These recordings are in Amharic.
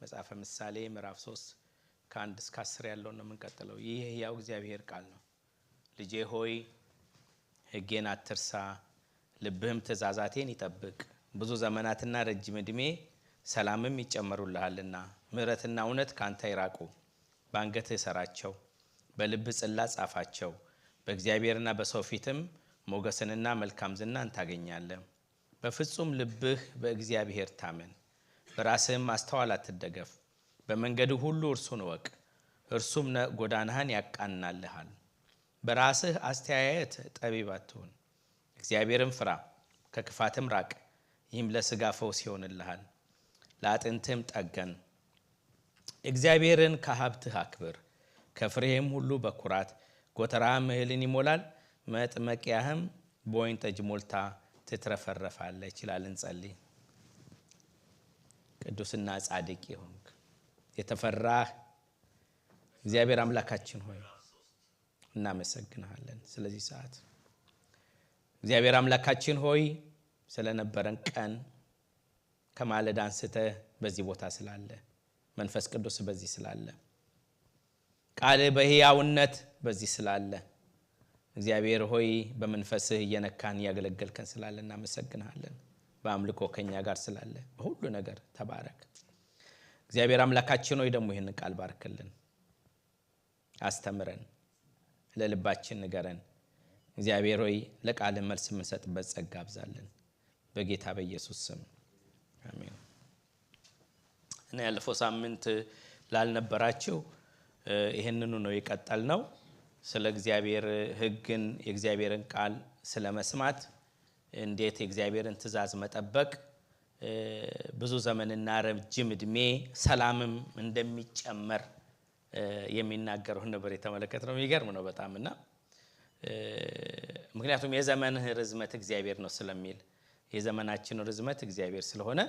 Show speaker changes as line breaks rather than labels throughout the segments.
መጽሐፈ ምሳሌ ምዕራፍ 3 ከ1 እስከ 10 ያለው ነው የምንቀጥለው። ይህ ያው እግዚአብሔር ቃል ነው። ልጄ ሆይ ሕጌን አትርሳ፣ ልብህም ትእዛዛቴን ይጠብቅ። ብዙ ዘመናትና ረጅም ዕድሜ ሰላምም ይጨመሩልሃልና። ምሕረትና እውነት ካንተ ይራቁ። በአንገትህ ሰራቸው፣ በልብህ ጽላት ጻፋቸው። በእግዚአብሔርና በሰው ፊትም ሞገስንና መልካም ዝናን ታገኛለህ። በፍጹም ልብህ በእግዚአብሔር ታመን፣ በራስህም ማስተዋል አትደገፍ። በመንገዱ ሁሉ እርሱን እወቅ፣ እርሱም ጎዳናህን ያቃናልሃል። በራስህ አስተያየት ጠቢብ አትሁን፣ እግዚአብሔርን ፍራ፣ ከክፋትም ራቅ። ይህም ለሥጋ ፈውስ ይሆንልሃል፣ ለአጥንትህም ጠገን። እግዚአብሔርን ከሀብትህ አክብር፣ ከፍሬህም ሁሉ በኩራት። ጎተራህም እህልን ይሞላል፣ መጥመቂያህም በወይን ጠጅ ሞልታ ትትረፈረፋለች ይላል። እንጸልይ። ቅዱስና ጻድቅ ይሁንክ የተፈራህ እግዚአብሔር አምላካችን ሆይ እናመሰግንሃለን ስለዚህ ሰዓት። እግዚአብሔር አምላካችን ሆይ ስለነበረን ቀን ከማለዳ አንስተህ በዚህ ቦታ ስላለ፣ መንፈስ ቅዱስ በዚህ ስላለ፣ ቃል በሕያውነት በዚህ ስላለ፣ እግዚአብሔር ሆይ በመንፈስህ እየነካን ያገለገልከን ስላለ እናመሰግንሃለን። በአምልኮ ከኛ ጋር ስላለ በሁሉ ነገር ተባረክ። እግዚአብሔር አምላካችን ሆይ ደግሞ ይህንን ቃል ባርክልን፣ አስተምረን፣ ለልባችን ንገረን። እግዚአብሔር ሆይ ለቃል መልስ የምንሰጥበት ጸጋ አብዛልን፣ በጌታ በኢየሱስ ስም አሜን። እና ያለፈው ሳምንት ላልነበራችሁ ይሄንኑ ነው የቀጠልነው። ስለ እግዚአብሔር ሕግን የእግዚአብሔርን ቃል ስለ መስማት፣ እንዴት የእግዚአብሔርን ትእዛዝ መጠበቅ ብዙ ዘመንና ረጅም ዕድሜ ሰላምም እንደሚጨመር የሚናገረው ነበር የተመለከተው። የሚገርም ነው በጣም። እና ምክንያቱም የዘመንህ ርዝመት እግዚአብሔር ነው ስለሚል፣ የዘመናችን ርዝመት እግዚአብሔር ስለሆነ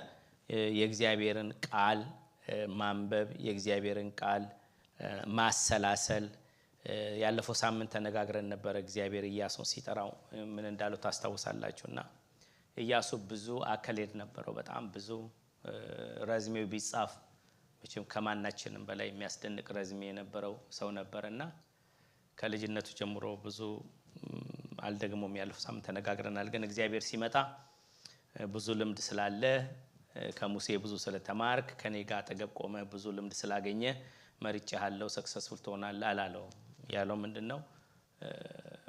የእግዚአብሔርን ቃል ማንበብ፣ የእግዚአብሔርን ቃል ማሰላሰል። ያለፈው ሳምንት ተነጋግረን ነበር። እግዚአብሔር ኢያሱን ሲጠራው ምን እንዳለው ታስታውሳላችሁና ኢያሱ ብዙ አከሌድ ነበረው፣ በጣም ብዙ ረዝሜው ቢጻፍ መቼም ከማናችንም በላይ የሚያስደንቅ ረዝሜ የነበረው ሰው ነበርና ከልጅነቱ ጀምሮ ብዙ አልደግሞም ያለፈው ሳምንት ተነጋግረናል። ግን እግዚአብሔር ሲመጣ ብዙ ልምድ ስላለ፣ ከሙሴ ብዙ ስለተማርክ፣ ከኔ ጋር አጠገብ ቆመ ብዙ ልምድ ስላገኘ መርጬሃለሁ ሰክሰስፉል ትሆናለህ አላለው። ያለው ምንድነው?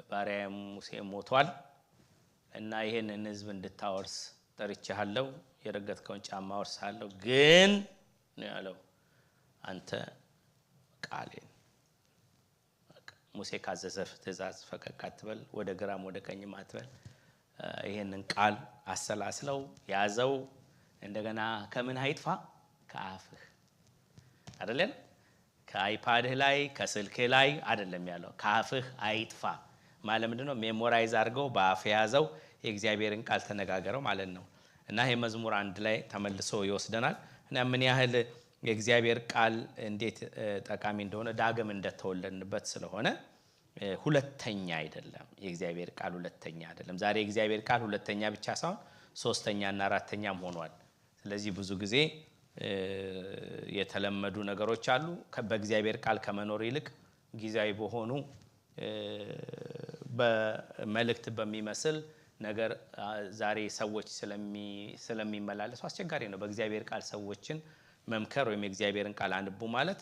ባሪያዬ ሙሴ ሞቷል እና ይሄንን ሕዝብ እንድታወርስ ጠርጬሃለሁ፣ የረገጥከውን ጫማ አወርስሃለሁ። ግን ነው ያለው አንተ ቃሌን ሙሴ ካዘዘ ትእዛዝ ፈቀቅ አትበል፣ ወደ ግራም ወደ ቀኝም አትበል። ይሄንን ቃል አሰላስለው ያዘው። እንደገና ከምን አይጥፋ? ከአፍህ አይደለም፣ ከአይፓድህ ላይ ከስልክህ ላይ አይደለም ያለው፣ ከአፍህ አይጥፋ ማለት ምንድነው? ሜሞራይዝ አድርገው በአፍ ያዘው፣ የእግዚአብሔርን ቃል ተነጋገረው ማለት ነው። እና ይሄ መዝሙር 1 ላይ ተመልሶ ይወስደናል። እና ምን ያህል የእግዚአብሔር ቃል እንዴት ጠቃሚ እንደሆነ ዳግም እንደተወለድንበት ስለሆነ ሁለተኛ አይደለም። የእግዚአብሔር ቃል ሁለተኛ አይደለም። ዛሬ የእግዚአብሔር ቃል ሁለተኛ ብቻ ሳይሆን ሶስተኛና አራተኛም ሆኗል። ስለዚህ ብዙ ጊዜ የተለመዱ ነገሮች አሉ። በእግዚአብሔር ቃል ከመኖር ይልቅ ጊዜያዊ በሆኑ በመልእክት በሚመስል ነገር ዛሬ ሰዎች ስለሚመላለሱ አስቸጋሪ ነው። በእግዚአብሔር ቃል ሰዎችን መምከር ወይም የእግዚአብሔርን ቃል አንብቡ ማለት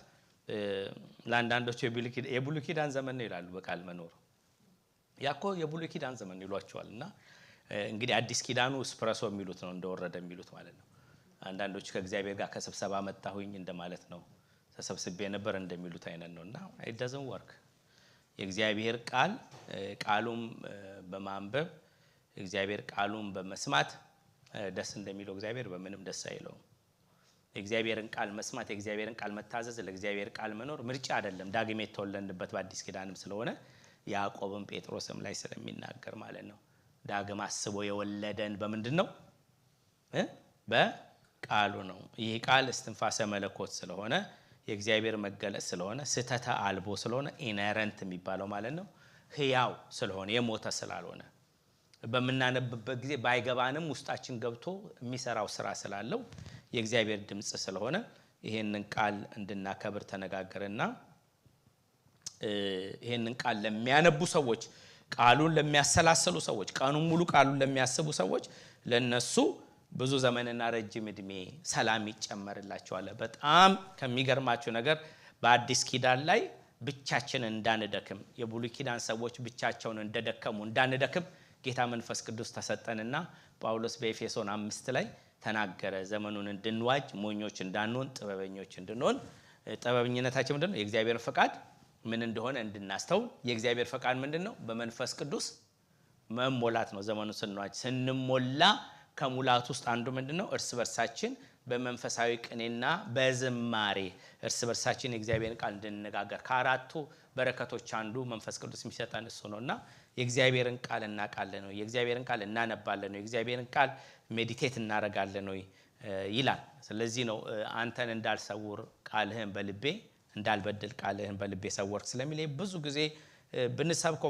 ለአንዳንዶቹ የብሉይ ኪዳን ዘመን ነው ይላሉ። በቃል መኖር ያኮ የብሉይ ኪዳን ዘመን ይሏቸዋል። እና እንግዲህ አዲስ ኪዳኑ ስፕረሶ የሚሉት ነው፣ እንደወረደ የሚሉት ማለት ነው። አንዳንዶች ከእግዚአብሔር ጋር ከስብሰባ መጣሁኝ እንደማለት ነው፣ ተሰብስቤ ነበር እንደሚሉት አይነት ነው። እና it doesn't work። የእግዚአብሔር ቃል ቃሉም በማንበብ እግዚአብሔር ቃሉም በመስማት ደስ እንደሚለው እግዚአብሔር በምንም ደስ አይለውም። የእግዚአብሔርን ቃል መስማት፣ የእግዚአብሔርን ቃል መታዘዝ፣ ለእግዚአብሔር ቃል መኖር ምርጫ አይደለም። ዳግም የተወለድንበት በአዲስ ኪዳንም ስለሆነ ያዕቆብም ጴጥሮስም ላይ ስለሚናገር ማለት ነው። ዳግም አስቦ የወለደን በምንድነው? በቃሉ ነው። ይህ ቃል እስትንፋሰ መለኮት ስለሆነ የእግዚአብሔር መገለጽ ስለሆነ ስተታ አልቦ ስለሆነ ኢነረንት የሚባለው ማለት ነው። ሕያው ስለሆነ የሞተ ስላልሆነ በመናነብበት ጊዜ ባይገባንም ውስጣችን ገብቶ የሚሰራው ስራ ስላለው የእግዚአብሔር ድምጽ ስለሆነ ይሄንን ቃል እንድናከብር ተነጋገረና ይሄንን ቃል ለሚያነቡ ሰዎች ቃሉን ለሚያሰላስሉ ሰዎች ቀኑን ሙሉ ቃሉን ለሚያስቡ ሰዎች ለነሱ ብዙ ዘመንና ረጅም እድሜ ሰላም ይጨመርላቸዋል። በጣም ከሚገርማቸው ነገር በአዲስ ኪዳን ላይ ብቻችን እንዳንደክም የብሉይ ኪዳን ሰዎች ብቻቸውን እንደደከሙ እንዳንደክም ጌታ መንፈስ ቅዱስ ተሰጠንና ጳውሎስ በኤፌሶን 5 ላይ ተናገረ። ዘመኑን እንድንዋጅ ሞኞች እንዳንሆን ጥበበኞች እንድንሆን። ጥበበኝነታችን ምንድነው? የእግዚአብሔር ፈቃድ ምን እንደሆነ እንድናስተው። የእግዚአብሔር ፈቃድ ምንድነው? በመንፈስ ቅዱስ መሞላት ነው። ዘመኑን ስንዋጅ ስንሞላ ከሙላት ውስጥ አንዱ ምንድነው? እርስ በርሳችን በመንፈሳዊ ቅኔና በዝማሬ እርስ በርሳችን የእግዚአብሔርን ቃል እንድንነጋገር። ከአራቱ በረከቶች አንዱ መንፈስ ቅዱስ የሚሰጠን እሱ ነውና የእግዚአብሔርን ቃል እናቃለን ነው፣ የእግዚአብሔርን ቃል እናነባለን ነው፣ የእግዚአብሔርን ቃል ሜዲቴት እናረጋለን ነው ይላል። ስለዚህ ነው አንተን እንዳልሰውር ቃልህን በልቤ እንዳልበድል ቃልህን በልቤ ሰወርክ ስለሚል ብዙ ጊዜ ብንሰብከው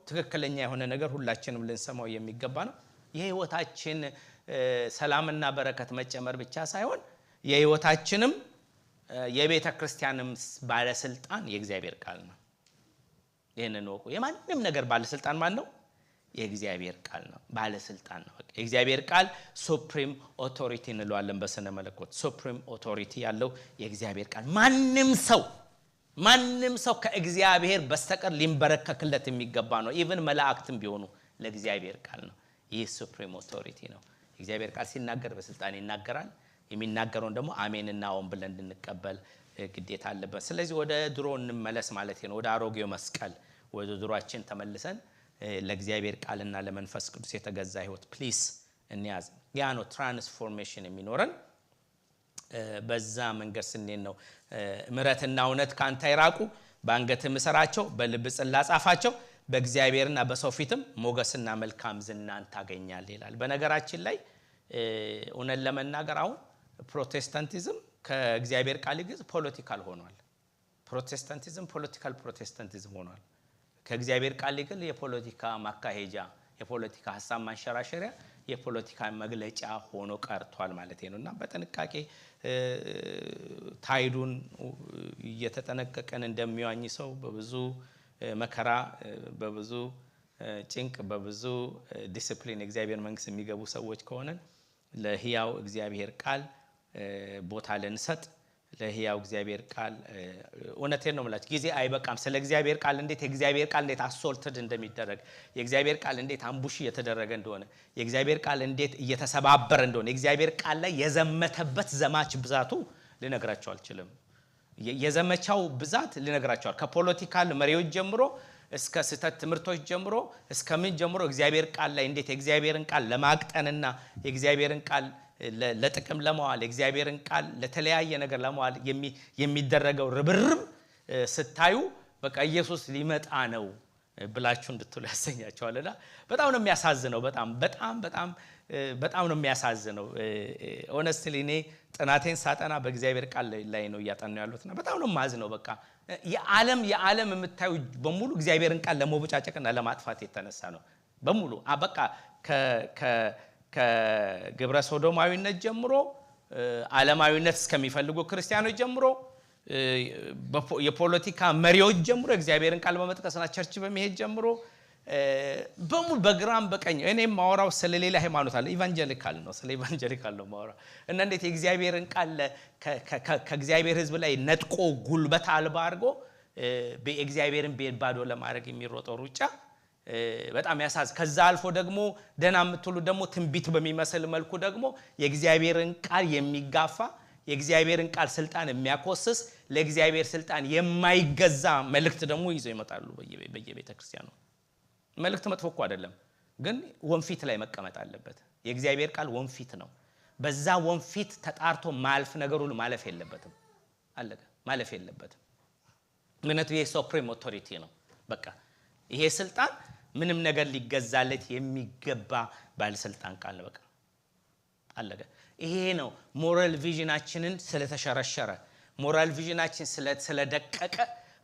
ትክክለኛ የሆነ ነገር ሁላችንም ልንሰማው የሚገባ ነው። የህይወታችን ሰላምና በረከት መጨመር ብቻ ሳይሆን የህይወታችንም የቤተ ክርስቲያንም ባለስልጣን የእግዚአብሔር ቃል ነው። ይሄንን ወቁ። የማንንም ነገር ባለስልጣን ማን ነው? የእግዚአብሔር ቃል ነው። ባለስልጣን ነው። የእግዚአብሔር ቃል ሱፕሪም ኦቶሪቲ እንለዋለን በስነ መለኮት። ሱፕሪም ኦቶሪቲ ያለው የእግዚአብሔር ቃል ማንንም ሰው ከእግዚአብሔር በስተቀር ሊንበረከክለት የሚገባ ነው። ኢቭን መላእክትም ቢሆኑ ለእግዚአብሔር ቃል ነው። ይህ ሱፕሪም ኦቶሪቲ ነው። የእግዚአብሔር ቃል ሲናገር በስልጣን ይናገራል። የሚናገረውን ደግሞ አሜንና አዎን ብለን እንድንቀበል ግዴታ አለበት። ስለዚህ ወደ ድሮ እንመለስ ማለት ነው። ወደ አሮጌው መስቀል ወደ ድሮአችን ተመልሰን ለእግዚአብሔር ቃልና ለመንፈስ ቅዱስ የተገዛ ህይወት ፕሊስ እንያዝ። ያ ነው ትራንስፎርሜሽን የሚኖረን። በዛ መንገድ ስንሄድ ነው ምሕረትና እውነት ካንተ ይራቁ፣ በአንገት ምሰራቸው፣ በልብ ጽላ ጻፋቸው፣ በእግዚአብሔርና በሰው ፊትም ሞገስና መልካም ዝናን ታገኛለህ ይላል። በነገራችን ላይ እውነት ለመናገር አሁን ፕሮቴስታንቲዝም ከእግዚአብሔር ቃል ይግዝ ፖለቲካል ሆኗል። ፕሮቴስታንቲዝም ፖለቲካል ፕሮቴስታንቲዝም ሆኗል። ከእግዚአብሔር ቃል ይግል የፖለቲካ ማካሄጃ፣ የፖለቲካ ሐሳብ ማንሸራሸሪያ፣ የፖለቲካ መግለጫ ሆኖ ቀርቷል ማለት ነውና በጥንቃቄ ታይዱን እየተጠነቀቀን እንደሚዋኝ ሰው በብዙ መከራ በብዙ ጭንቅ በብዙ ዲሲፕሊን እግዚአብሔር መንግስት የሚገቡ ሰዎች ከሆነን ለህያው እግዚአብሔር ቃል ቦታ ልንሰጥ፣ ለህያው እግዚአብሔር ቃል እውነቴን ነው ማለት ጊዜ አይበቃም። ስለ እግዚአብሔር ቃል እንዴት የእግዚአብሔር ቃል እንዴት አሶልትድ እንደሚደረግ፣ የእግዚአብሔር ቃል እንዴት አምቡሽ እየተደረገ እንደሆነ፣ የእግዚአብሔር ቃል እንዴት እየተሰባበረ እንደሆነ፣ የእግዚአብሔር ቃል ላይ የዘመተበት ዘማች ብዛቱ ልነግራችሁ አልችልም። የዘመቻው ብዛት ልነግራችሁ ከፖለቲካል መሪዎች ጀምሮ እስከ ስተት ትምርቶች ጀምሮ እስከ ምን ጀምሮ እግዚአብሔር ቃል ላይ እንዴት የእግዚአብሔርን ቃል ለማቅጠንና የእግዚአብሔርን ቃል ለጥቅም ለማዋል የእግዚአብሔርን ቃል ለተለያየ ነገር ለማዋል የሚደረገው ርብርብ ስታዩ በቃ ኢየሱስ ሊመጣ ነው ብላችሁ እንድትሉ ያሰኛቸዋልና በጣም ነው የሚያሳዝነው። በጣም ነው የሚያሳዝነው። ሆነስትሊ እኔ ጥናቴን ሳጠና በእግዚአብሔር ቃል ላይ ነው ያጠናው ያሉትና በጣም ነው ማዝነው። በቃ የዓለም የምታዩ በሙሉ እግዚአብሔርን ቃል ለመቦጫጨቅና ለማጥፋት የተነሳ ነው በሙሉ። በቃ ከግብረ ሶዶማዊነት ጀምሮ ዓለማዊነት እስከሚፈልጉ ክርስቲያኖች ጀምሮ የፖለቲካ መሪዎች ጀምሮ እግዚአብሔርን ቃል በመጥቀስና ቸርች በመሄድ ጀምሮ በሙሉ በግራም በቀኝ እኔም ማወራው ስለሌላ ሃይማኖት አለ ኢቫንጀሊካል ነው፣ ስለ ኢቫንጀሊካል ነው ማወራው። እና እንዴት የእግዚአብሔርን ቃል ከእግዚአብሔር ሕዝብ ላይ ነጥቆ ጉልበት አልባ አድርጎ በእግዚአብሔርን ቤት ባዶ ለማድረግ የሚሮጠው ሩጫ በጣም ያሳዝ። ከዛ አልፎ ደግሞ ደና የምትሉ ደግሞ ትንቢት በሚመስል መልኩ ደግሞ የእግዚአብሔርን ቃል የሚጋፋ የእግዚአብሔርን ቃል ስልጣን የሚያኮስስ ለእግዚአብሔር ስልጣን የማይገዛ መልእክት ደግሞ ይዘው ይመጣሉ በየቤተ ክርስቲያኑ። መልእክት መጥፎ እኮ አይደለም፣ ግን ወንፊት ላይ መቀመጥ አለበት። የእግዚአብሔር ቃል ወንፊት ነው። በዛ ወንፊት ተጣርቶ ማልፍ ነገር ሁሉ ማለፍ የለበትም። አለቀ፣ ማለፍ የለበትም። ምክንያቱም ይሄ ሱፕሪም ኦቶሪቲ ነው። በቃ ይሄ ስልጣን ምንም ነገር ሊገዛለት የሚገባ ባለስልጣን ቃል ነው። በቃ አለቀ። ይሄ ነው ሞራል ቪዥናችንን ስለተሸረሸረ፣ ሞራል ቪዥናችን ስለደቀቀ፣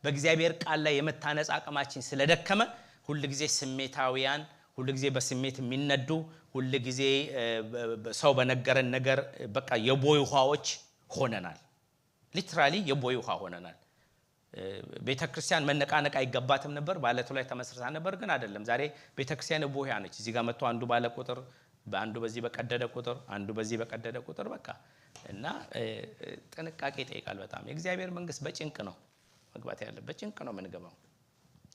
በእግዚአብሔር ቃል ላይ የመታነጽ አቅማችን ስለደከመ ሁሉ ጊዜ ስሜታዊያን፣ ሁሉ ጊዜ በስሜት የሚነዱ፣ ሁሉ ጊዜ ሰው በነገረን ነገር በቃ የቦይ ውሃዎች ሆነናል። ሊትራሊ የቦይ ውሃ ሆነናል። ቤተክርስቲያን መነቃነቅ አይገባትም ነበር፣ ባለቱ ላይ ተመስርታ ነበር። ግን አይደለም። ዛሬ ቤተክርስቲያን የቦይ ውሃ ነች። እዚህ ጋር መጥቶ አንዱ ባለ ቁጥር፣ አንዱ በዚህ በቀደደ ቁጥር፣ አንዱ በዚህ በቀደደ ቁጥር በቃ እና ጥንቃቄ ይጠይቃል በጣም። የእግዚአብሔር መንግስት በጭንቅ ነው መግባት ያለበት፣ በጭንቅ ነው የምንገባው።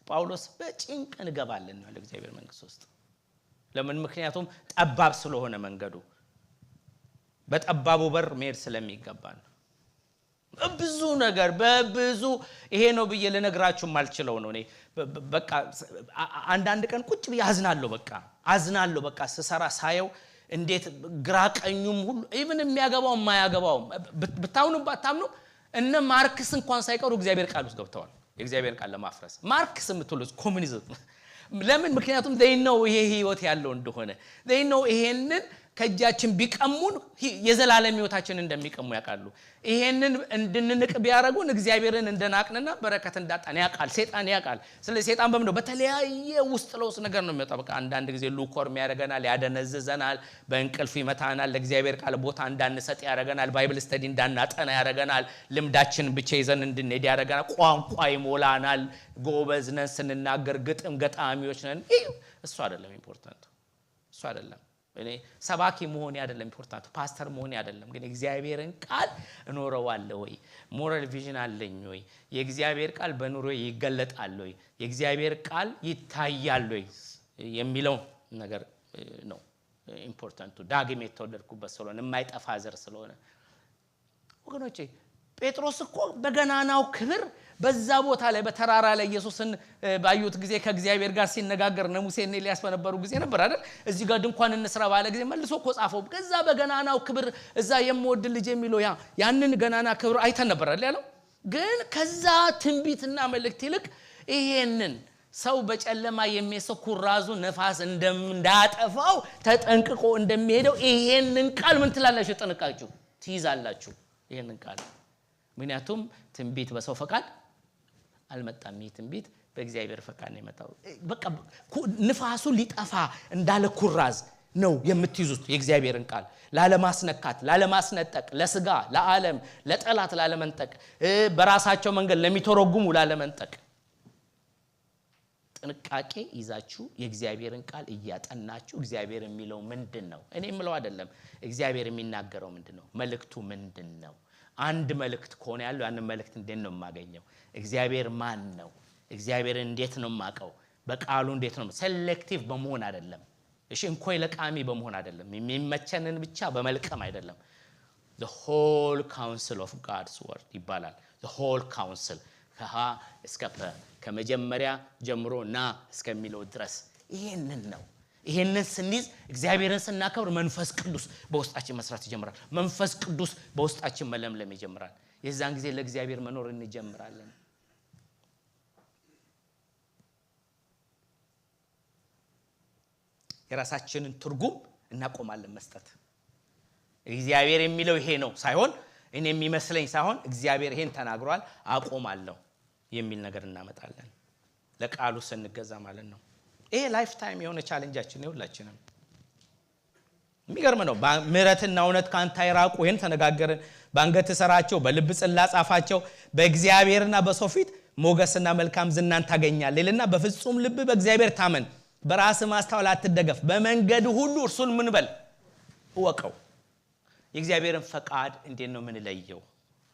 ጳውሎስ በጭንቅ እንገባለን ነው ለእግዚአብሔር መንግስት ውስጥ። ለምን? ምክንያቱም ጠባብ ስለሆነ መንገዱ፣ በጠባቡ በር መሄድ ስለሚገባን ብዙ ነገር በብዙ ይሄ ነው ብዬ ልነግራችሁ ማልችለው ነው። እኔ በቃ አንዳንድ ቀን ቁጭ ብዬ አዝናለሁ በቃ ስሰራ ሳየው እንዴት ግራ ቀኙም ሁሉ ኢቭን የሚያገባው የማያገባው ብታውኑ ባታምኑ እነ ማርክስ እንኳን ሳይቀሩ እግዚአብሔር ቃል ውስጥ ገብተዋል። የእግዚአብሔር ቃል ለማፍረስ ማርክስ የምትሉት ኮሙኒዝም ለምን? ምክንያቱም they know ይሄ ህይወት ያለው እንደሆነ they know ይሄንን ከጃችን ቢቀሙን የዘላለም ህይወታችን እንደሚቀሙ ያውቃሉ። ይሄንን እንድንንቅ ቢያረጉን እግዚአብሔርን እንደናቅንና በረከት እንዳጣን ያውቃል ሰይጣን ያውቃል። ስለዚህ ሰይጣን በመደው በተለያየ ውስጥ ለውስጥ ነገር ነው የሚያጣው። በቃ አንዳንድ ጊዜ ሉኮርም ያረጋናል፣ ያደነዝዘናል፣ በእንቅልፍ ይመታናል፣ ለእግዚአብሔር ቃል ቦታ እንዳንሰጥ ያረጋናል፣ ባይብል ስተዲ እንዳናጠና ያረጋናል፣ ልምዳችን ብቻ ይዘን እንድንሄድ ያረጋናል፣ ቋንቋ ይሞላናል፣ ጎበዝ ነን ስንናገር፣ ግጥም ገጣሚዎች ነን። እሱ አይደለም ኢምፖርታንት፣ እሱ አይደለም። እኔ ሰባኪ መሆን አይደለም ኢምፖርታንት፣ ፓስተር መሆን አይደለም። ግን እግዚአብሔርን ቃል እኖረዋለሁ ወይ? ሞራል ቪዥን አለኝ ወይ? የእግዚአብሔር ቃል በኑሮዬ ይገለጣል ወይ? የእግዚአብሔር ቃል ይታያል ወይ የሚለው ነገር ነው ኢምፖርታንቱ። ዳግም የተወለድኩበት ስለሆነ የማይጠፋ ዘር ስለሆነ ወገኖቼ፣ ጴጥሮስ እኮ በገናናው ክብር በዛ ቦታ ላይ በተራራ ላይ ኢየሱስን ባዩት ጊዜ ከእግዚአብሔር ጋር ሲነጋገር ነው። ሙሴና ኤልያስ በነበሩ ጊዜ ነበር አይደል? እዚህ ጋር ድንኳን እንስራ ባለ ጊዜ መልሶ እኮ ጻፈው። ከዛ በገናናው ክብር እዛ የምወድ ልጅ የሚለው ያንን ገናና ክብር አይተን ነበር አይደል ያለው። ግን ከዛ ትንቢትና መልእክት ይልቅ ይሄንን ሰው በጨለማ የሚያሰው ኩራዙ ነፋስ እንዳያጠፋው ተጠንቅቆ እንደሚሄደው ይሄንን ቃል ምን ትላላችሁ? ተጠንቅቃችሁ ትይዛላችሁ ይሄንን ቃል። ምክንያቱም ትንቢት በሰው ፈቃድ አልመጣም። ይህ ትንቢት በእግዚአብሔር ፈቃድ ነው የመጣው። በቃ ንፋሱ ሊጠፋ እንዳለ ኩራዝ ነው የምትይዙት የእግዚአብሔርን ቃል፣ ላለማስነካት፣ ላለማስነጠቅ፣ ለስጋ፣ ለዓለም፣ ለጠላት ላለመንጠቅ፣ በራሳቸው መንገድ ለሚተረጉሙ ላለመንጠቅ ጥንቃቄ ይዛችሁ የእግዚአብሔርን ቃል እያጠናችሁ እግዚአብሔር የሚለው ምንድነው? እኔ የምለው አይደለም፣ እግዚአብሔር የሚናገረው ምንድነው? መልእክቱ ምንድነው? አንድ መልእክት ከሆነ ያለው ያንን መልእክት እንዴት ነው የማገኘው? እግዚአብሔር ማን ነው? እግዚአብሔር እንዴት ነው የማቀው? በቃሉ እንዴት ነው? ሴሌክቲቭ በመሆን አይደለም። እሺ እንኮይ ለቃሚ በመሆን አይደለም። የሚመቸንን ብቻ በመልቀም አይደለም። the whole counsel of God's word ይባላል። the whole counsel ከሀ እስከ ፐ ከመጀመሪያ ጀምሮ ና እስከሚለው ድረስ ይሄንን ነው። ይሄንን ስንይዝ እግዚአብሔርን ስናከብር መንፈስ ቅዱስ በውስጣችን መስራት ይጀምራል። መንፈስ ቅዱስ በውስጣችን መለምለም ይጀምራል። የዛን ጊዜ ለእግዚአብሔር መኖር እንጀምራለን። የራሳችንን ትርጉም እናቆማለን መስጠት። እግዚአብሔር የሚለው ይሄ ነው ሳይሆን እኔ የሚመስለኝ ሳይሆን እግዚአብሔር ይሄን ተናግሯል አቆማለሁ የሚል ነገር እናመጣለን። ለቃሉ ስንገዛ ማለት ነው። ይሄ ላይፍ ታይም የሆነ ቻሌንጃችን ነው ሁላችንም። የሚገርም ነው። ምሕረትና እውነት ካንተ አይራቁ ይሄን ተነጋገርን። ባንገት ሰራቸው፣ በልብ ጽላ ጻፋቸው፣ በእግዚአብሔርና በሰው ፊት ሞገስና መልካም ዝናን ታገኛለህ ይልና በፍጹም ልብ በእግዚአብሔር ታመን፣ በራስ ማስተዋል አትደገፍ፣ በመንገድ ሁሉ እርሱን ምን በል እወቀው። የእግዚአብሔርን ፈቃድ እንዴት ነው ምን ለየው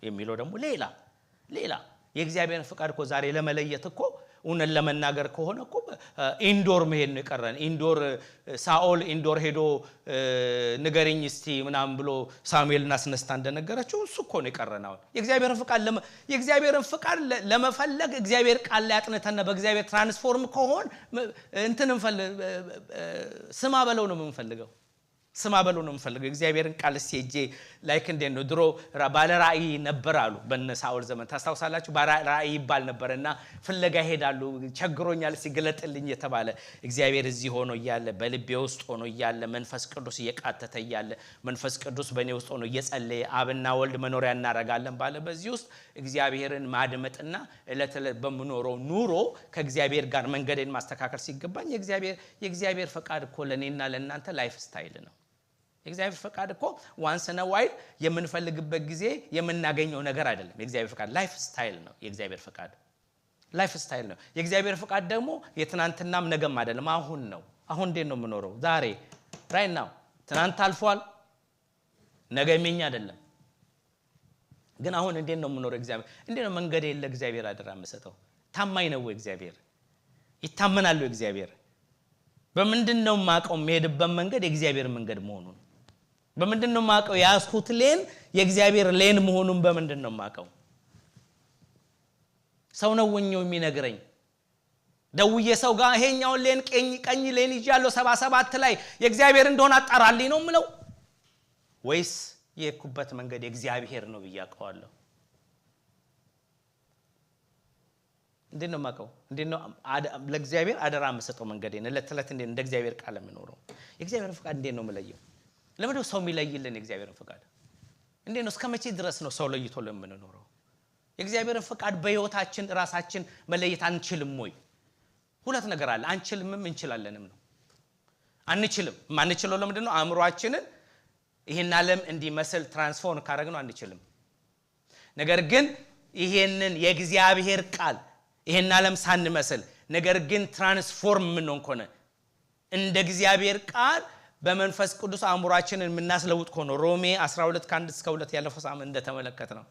የሚለው ደግሞ ሌላ የእግዚአብሔርን ፈቃድ እኮ ዛሬ ለመለየት እኮ ኡነን ለመናገር ከሆነ እኮ ኢንዶር መሄድ ነው የቀረን። ኢንዶር ሳኦል ኢንዶር ሄዶ ንገረኝ እስቲ ምናምን ብሎ ሳሙኤልን አስነስታ እንደነገረችው እሱ እኮ ነው የቀረናው። የእግዚአብሔርን ፈቃድ ለመፈለግ እግዚአብሔር ቃል ላይ አጥነተና በእግዚአብሔር ትራንስፎርም ከሆነ እንትን ስማ በለው ነው የምንፈልገው። ስማ በለው ነው የምንፈልገው። እግዚአብሔርን ቃል ሲጄ ላይክ እንዴት ነው ድሮ ባለ ራእይ ነበር አሉ በነ ሳኦል ዘመን ታስታውሳላችሁ። ባለ ራእይ ይባል ነበርና ፍለጋ ሄዳሉ። ቸግሮኛል ሲገለጥልኝ የተባለ እግዚአብሔር እዚህ ሆኖ ይያለ በልቤ ውስጥ ሆኖ ይያለ መንፈስ ቅዱስ እየቃተተ ይያለ መንፈስ ቅዱስ በእኔ ውስጥ ሆኖ እየጸለየ አብና ወልድ መኖሪያ እናረጋለን ባለ በዚህ ውስጥ እግዚአብሔርን ማድመጥና እለት በመኖረው ኑሮ ከእግዚአብሔር ጋር መንገዴን ማስተካከል ሲገባኝ የእግዚአብሔር ፈቃድ እኮ ለኔና ለእናንተ ላይፍ ስታይል ነው። የእግዚአብሔር ፈቃድ እኮ ዋንስ እና ዋይል የምንፈልግበት ጊዜ የምናገኘው ነገር አይደለም። የእግዚአብሔር ፈቃድ ላይፍ ስታይል ነው። የእግዚአብሔር ፈቃድ ላይፍ ስታይል ነው። የእግዚአብሔር ፈቃድ ደግሞ የትናንትናም ነገም አይደለም፣ አሁን ነው። አሁን እንዴት ነው የምኖረው? ዛሬ ራይት ናው። ትናንት አልፏል፣ ነገ የኛ አይደለም። ግን አሁን እንዴት ነው የምኖረው? እግዚአብሔር እንዴት ነው መንገድ የለ እግዚአብሔር አደራ የምሰጠው? ታማኝ ነው እግዚአብሔር? ይታመናል እግዚአብሔር? በምንድነው ማቀው መሄድበት መንገድ የእግዚአብሔር መንገድ መሆኑን? በምንድነው ማቀው ያስኩት ሌን የእግዚአብሔር ሌን መሆኑን? በምንድነው ማቀው? ሰው ነው ወኛው የሚነግረኝ? ደውዬ ሰው ጋር ይሄኛው ሌን ቀኝ ሌን ይያለው 77 ላይ የእግዚአብሔር እንደሆነ አጣራልኝ ነው ምለው? ወይስ የኩበት መንገድ የእግዚአብሔር ነው ብያቀዋለሁ? እንዴት ነው ማቀው? እንዴት ነው ለእግዚአብሔር አደራ መስጠው መንገዴን ለተለት እንደ እግዚአብሔር ቃል የምኖረው? የእግዚአብሔር ፈቃድ እንዴት ነው መለየው? ለምንድነው ሰው የሚለይልን የእግዚአብሔር ፈቃድ? እንዴት ነው እስከመቼ ድረስ ነው ሰው ለይቶ ለምንኖረው? የእግዚአብሔር ፈቃድ በህይወታችን ራሳችን መለየት አንችልም ወይ? ሁለት ነገር አለ። አንችልምም እንችላለንም ነው። አንችልም ማንችለው ለምንድነው? አእምሮአችንን ይሄን ዓለም እንዲመስል ትራንስፎርም ካረግነው አንችልም። ነገር ግን ይሄንን የእግዚአብሔር ቃል ይሄን ዓለም ሳንመስል ነገር ግን ትራንስፎርም ምን ሆነ እንደ እግዚአብሔር ቃል በመንፈስ ቅዱስ አእምሮአችንን ምናስለውጥ ሆኖ ሮሜ 12:1-2 ያለፈው ሳምንት እንደተመለከተነው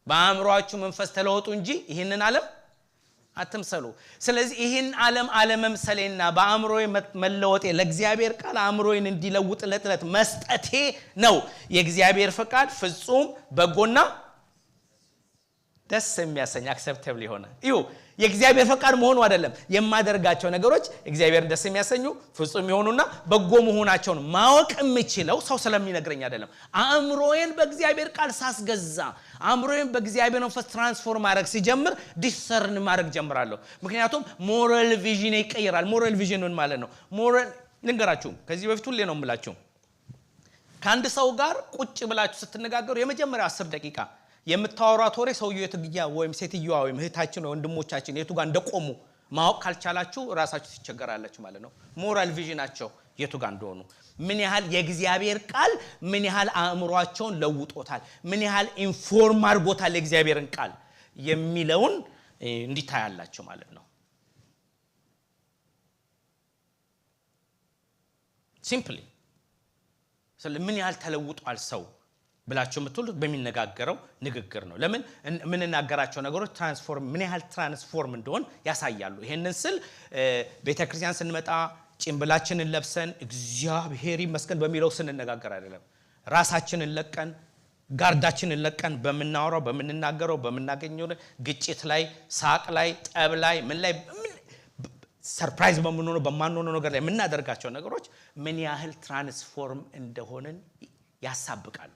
በአእምሮአችሁ መንፈስ ተለወጡ እንጂ ይሄንን ዓለም አትምሰሉ። ስለዚህ ይሄን ዓለም አለመምሰሌና በአእምሮዬ መለወጤ ለእግዚአብሔር ቃል አእምሮዬን እንዲለውጥ ለጥለት መስጠቴ ነው የእግዚአብሔር ፈቃድ ፍጹም በጎና ደስ የሚያሰኝ አክሰፕተብል የሆነ እዩ። የእግዚአብሔር ፈቃድ መሆኑ አይደለም የማደርጋቸው ነገሮች እግዚአብሔር ደስ የሚያሰኙ ፍጹም የሆኑና በጎ መሆናቸውን ማወቅ የምችለው ሰው ስለሚነግረኝ አይደለም። አእምሮዬን በእግዚአብሔር ቃል ሳስገዛ አእምሮዬን በእግዚአብሔር መንፈስ ትራንስፎርም ማድረግ ሲጀምር ዲሰርን ማድረግ ጀምራለሁ። ምክንያቱም ሞራል ቪዥን ይቀየራል። ሞራል ቪዥን ምን ማለት ነው? ሞራል ልንገራችሁ። ከዚህ በፊት ሁሌ ነው የምላችሁ። ከአንድ ሰው ጋር ቁጭ ብላችሁ ስትነጋገሩ የመጀመሪያ 10 ደቂቃ የምታወራው ወሬ ሰውየው የትግያ ወይም ሴትየዋ ወይም እህታችን ወይ ወንድሞቻችን የቱ ጋር እንደቆሙ ማወቅ ካልቻላችሁ ራሳችሁ ትቸገራላችሁ ማለት ነው። ሞራል ቪዥናቸው የቱ ጋር እንደሆኑ ምን ያህል የእግዚአብሔር ቃል ምን ያህል አእምሮአቸውን ለውጦታል፣ ምን ያህል ኢንፎርም አድርጎታል የእግዚአብሔርን ቃል የሚለውን እንዲታያላችሁ ማለት ነው። ሲምፕሊ ምን ያህል ተለውጧል ሰው ብላችሁ የምትሉት በሚነጋገረው ንግግር ነው። ለምን ምን እናገራቸው ነገሮች ትራንስፎርም ምን ያህል ትራንስፎርም እንደሆነ ያሳያሉ። ይሄንን ስል ቤተክርስቲያን ስንመጣ ጭንብላችንን ለብሰን እግዚአብሔር ይመስገን በሚለው ስንነጋገር አይደለም። ራሳችንን ለቀን ጋርዳችንን ለቀን በመናወራው በመናገረው በመናገኘው ግጭት ላይ ሳቅ ላይ ጠብ ላይ ምን ላይ ሰርፕራይዝ በማንሆነው ነገር ላይ የምናደርጋቸው ነገሮች ምን ያህል ትራንስፎርም እንደሆነን ያሳብቃሉ።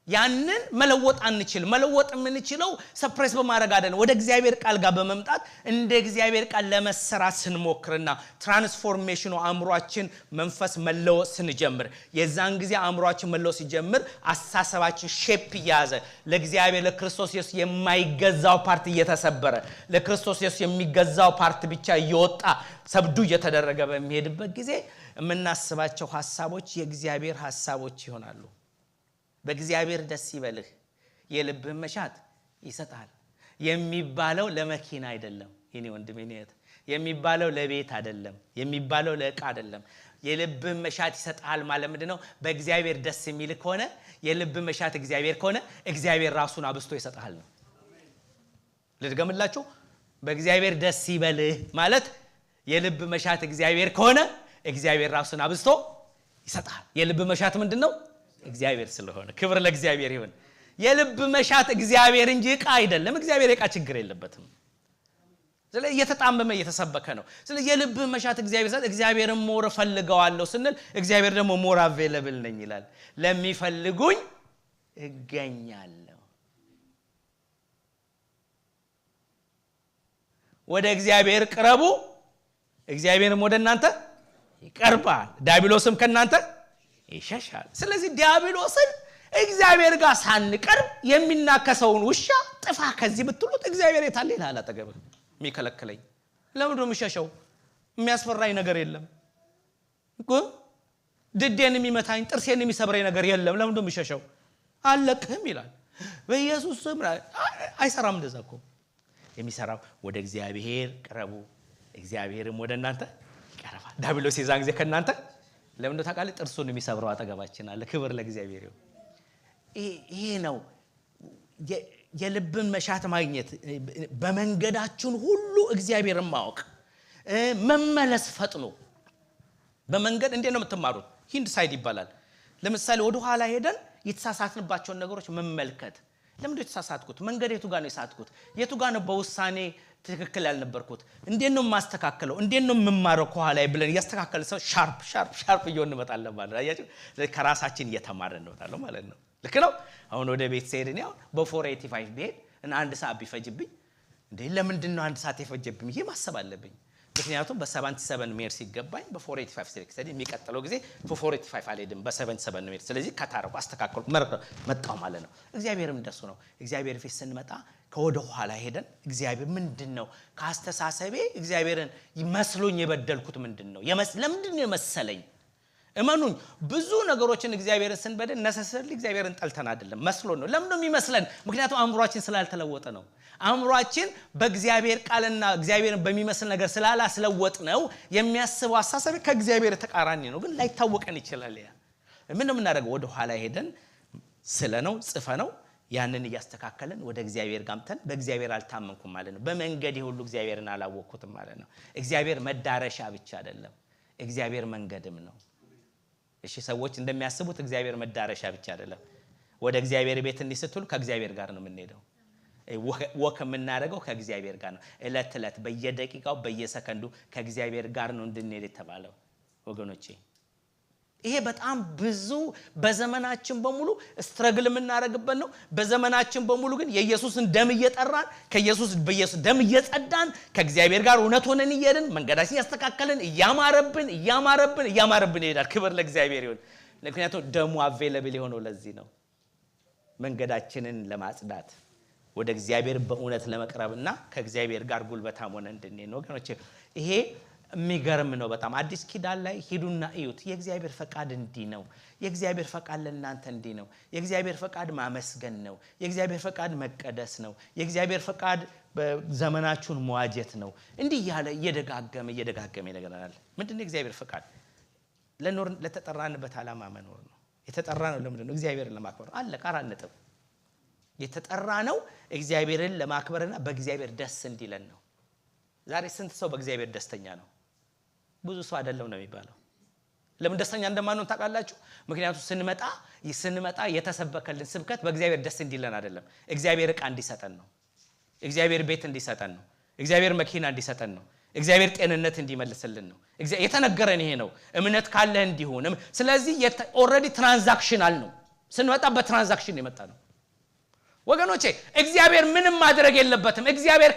ያንን መለወጥ አንችል። መለወጥ የምንችለው ሰፕሬስ በማድረግ አይደለም፣ ወደ እግዚአብሔር ቃል ጋር በመምጣት እንደ እግዚአብሔር ቃል ለመሰራት ስንሞክርና ትራንስፎርሜሽኑ አእምሮአችን መንፈስ መለወጥ ስንጀምር የዛን ጊዜ አእምሮአችን መለወጥ ሲጀምር አስተሳሰባችን ሼፕ ያዘ ለእግዚአብሔር ለክርስቶስ ኢየሱስ የማይገዛው ፓርት እየተሰበረ ለክርስቶስ ኢየሱስ የሚገዛው ፓርት ብቻ እየወጣ ሰብዱ እየተደረገ በሚሄድበት ጊዜ የምናስባቸው ሐሳቦች የእግዚአብሔር ሐሳቦች ይሆናሉ። በእግዚአብሔር ደስ ይበልህ የልብህን መሻት ይሰጣል የሚባለው ለመኪና አይደለም የኔ ወንድሜ ነህ። የሚባለው ለቤት አይደለም፣ የሚባለው ለዕቃ አይደለም። የልብህን መሻት ይሰጣል ማለት ምንድነው? በእግዚአብሔር ደስ የሚል ከሆነ የልብህን መሻት እግዚአብሔር ከሆነ እግዚአብሔር ራሱን አብስቶ ይሰጣል ነው። ልድገምላችሁ። በእግዚአብሔር ደስ ይበልህ ማለት የልብ መሻት እግዚአብሔር ከሆነ እግዚአብሔር ራሱን አብስቶ ይሰጣል። የልብ መሻት ምንድነው? እግዚአብሔር ስለሆነ ክብር ለእግዚአብሔር ይሁን። የልብ መሻት እግዚአብሔር እንጂ ዕቃ አይደለም። እግዚአብሔር ዕቃ ችግር የለበትም። ስለዚህ እየተጣመመ እየተሰበከ ነው። ስለዚህ የልብ መሻት እግዚአብሔር ሰጥ እግዚአብሔርን ሞር ፈልገዋለሁ ስንል እግዚአብሔር ደግሞ ሞር አቬለብል ነኝ ይላል። ለሚፈልጉኝ እገኛለሁ። ወደ እግዚአብሔር ቅረቡ እግዚአብሔርም ወደ እናንተ ይቀርባል፣ ዲያብሎስም ከናንተ ይሸሻል። ስለዚህ ዲያብሎስን እግዚአብሔር ጋር ሳንቀርብ የሚናከሰውን ውሻ ጥፋ ከዚህ ብትሉት እግዚአብሔር የታለ ይላል አጠገብ የሚከለክለኝ። ለምን ነው የሚሸሸው? የሚያስፈራኝ ነገር የለም እኮ ድዴን የሚመታኝ ጥርሴን የሚሰብረኝ ነገር የለም ለምን እንደምሸሸው አለቅህም ይላል በኢየሱስ ስም አይሰራም እንደዛ እኮ የሚሰራው ወደ እግዚአብሔር ቅረቡ እግዚአብሔርም ወደ እናንተ ይቀርባል ዲያብሎስ የዛን ጊዜ ከናንተ ለምን እንደው ታውቃለህ ጥርሱን የሚሰብረው አጠገባችን አለ ክብር ለእግዚአብሔር ይሁን ይሄ ነው የልብን መሻት ማግኘት በመንገዳችን ሁሉ እግዚአብሔርን ማወቅ መመለስ ፈጥኖ በመንገድ እንዴት ነው የምትማሩት ሂንድ ሳይድ ይባላል ለምሳሌ ወደ ኋላ ሄደን የተሳሳትንባቸው ነገሮች መመልከት ለምን የተሳሳትኩት መንገድ የቱ ጋር ነው የሳትኩት የቱ ጋር ነው በውሳኔ ትክክል ያልነበርኩት እንዴት ነው ማስተካከለው እንዴት ነው መማረው ከኋላ ብለን ያስተካከለ ሰው ሻርፕ እየሆነ እንመጣለን ማለት አያችሁ ከራሳችን እየተማረን እንመጣለን ማለት ነው ልክ ነው አሁን ወደ ቤት ሲሄድን ያው በ485 ቤት እና አንድ ሰዓት ቢፈጅብኝ እንዴ ለምንድን ነው አንድ ሰዓት የፈጀብኝ ይሄ ማሰብ አለብኝ ምክንያቱም በ77 ሜር ሲገባኝ በ485 ስለዚህ የሚቀጥለው ጊዜ በ485 አልሄድም በ77 ሜር ስለዚህ ከታረቁ አስተካክሉ መጣው ማለት ነው እግዚአብሔርም እንደሱ ነው እግዚአብሔር ፊት ስንመጣ ከወደ ኋላ ሄደን እግዚአብሔር ምንድነው ካስተሳሰቤ እግዚአብሔርን ይመስሉኝ የበደልኩት ምንድነው ለምንድነው የመሰለኝ እመኑኝ ብዙ ነገሮችን እግዚአብሔርን ስንበደል ነሰሰል እግዚአብሔርን ጠልተን አይደለም መስሎን ነው ለምን ነው የሚመስለን ምክንያቱም አእምሮአችን ስላልተለወጠ ነው አእምሮአችን በእግዚአብሔር ቃልና እግዚአብሔርን በሚመስል ነገር ስላላስለወጥ ነው የሚያስበው አሳሰብ ከእግዚአብሔር ተቃራኒ ነው ግን ላይታወቀን ይችላል ያ ምን ነው የምናደርገው ወደ ኋላ ሄደን ስለነው ጽፈነው ያንን ያስተካከለን ወደ እግዚአብሔር ጋምተን በእግዚአብሔር አልታመንኩም ማለት ነው በመንገድ ሁሉ እግዚአብሔርን አላወቅኩትም ማለት ነው እግዚአብሔር መዳረሻ ብቻ አይደለም እግዚአብሔር መንገድም ነው እሺ ሰዎች እንደሚያስቡት እግዚአብሔር መዳረሻ ብቻ አይደለም ወደ እግዚአብሔር ቤት እንዲስትሉ ከእግዚአብሔር ጋር ነው የምንሄደው ወክ የምናደርገው ከእግዚአብሔር ጋር ነው እለት በየደቂቃው በየሰከንዱ ከእግዚአብሔር ጋር ነው እንድንሄድ የተባለው ወገኖቼ ይሄ በጣም ብዙ በዘመናችን በሙሉ ስትራግል የምናደርግበት ነው በዘመናችን በሙሉ ግን የኢየሱስን ደም እየጠራን ከኢየሱስ በኢየሱስ ደም እየጸዳን ከእግዚአብሔር ጋር እውነት ሆነን እየሄድን መንገዳችን ያስተካከለን እያማረብን ይሄዳል ክብር ለእግዚአብሔር ይሁን ምክንያቱም ደሙ አቬለብል የሆነው ለዚህ ነው መንገዳችንን ለማጽዳት ወደ እግዚአብሔር በእውነት ለመቅረብና ከእግዚአብሔር ጋር ጉልበታም ሆነን እንድንሄድ ነው ወገኖቼ ይሄ የሚገርም ነው በጣም አዲስ ኪዳን ላይ ሄዱና እዩት የእግዚአብሔር ፈቃድ እንዲህ ነው የእግዚአብሔር ፈቃድ ለእናንተ እንዲህ ነው የእግዚአብሔር ፈቃድ ማመስገን ነው የእግዚአብሔር ፈቃድ መቀደስ ነው የእግዚአብሔር ፈቃድ በዘመናችሁን መዋጀት ነው እንዲህ ያለ እየደጋገመ ይነገራል ምንድነው የእግዚአብሔር ፈቃድ ለተጠራንበት ዓላማ መኖር ነው የተጠራነው ለምንድነው እግዚአብሔርን ለማክበር አለ ቃራን ነጥብ የተጠራነው እግዚአብሔርን ለማክበርና በእግዚአብሔር ደስ እንዲለን ነው ዛሬ ስንት ሰው በእግዚአብሔር ደስተኛ ነው ብዙ ሰው አይደለም ነው የሚባለው ለምን ደስተኛ እንደማንሆን ታውቃላችሁ ምክንያቱም ስንመጣ የተሰበከልን ስብከት በእግዚአብሔር ደስ እንዲለን አይደለም እግዚአብሔር ዕቃ እንዲሰጠን ነው እግዚአብሔር ቤት እንዲሰጠን ነው እግዚአብሔር መኪና እንዲሰጠን ነው እግዚአብሔር ጤንነት እንዲመልስልን ነው የተነገረን ይሄ ነው እምነት ካለ እንዲሆን ስለዚህ ኦሬዲ ትራንዛክሽናል ነው ስንመጣ በትራንዛክሽን የመጣ ነው ወገኖቼ እግዚአብሔር ምንም ማድረግ የለበትም እግዚአብሔር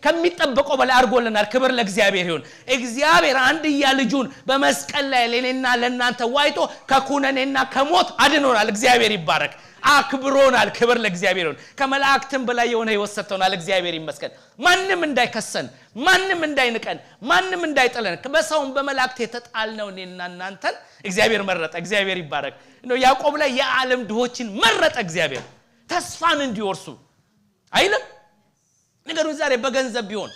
ከሚጠበቀው በላይ አድርጎልናል ክብር ለእግዚአብሔር ይሁን እግዚአብሔር አንድያ ልጁን በመስቀል ላይ ለኔና ለናንተ ዋይቶ ከኩነኔና ከሞት አድኖናል እግዚአብሔር ይባረክ አክብሮናል ክብር ለእግዚአብሔር ይሁን ከመላእክትም በላይ የሆነ ይወሰተናል እግዚአብሔር ይመስገን ማንንም እንዳይከሰን ማንንም እንዳይንቀን ማንንም እንዳይጠለን በሰውም በመላእክት የተጣልነው እኔና እናንተን እግዚአብሔር መረጠ እግዚአብሔር ይባረክ ነው ያዕቆብ ላይ የዓለም ድሆችን መረጠ እግዚአብሔር ተስፋን እንዲወርሱ አይልም ነገሩ ዛሬ በገንዘብ ቢሆን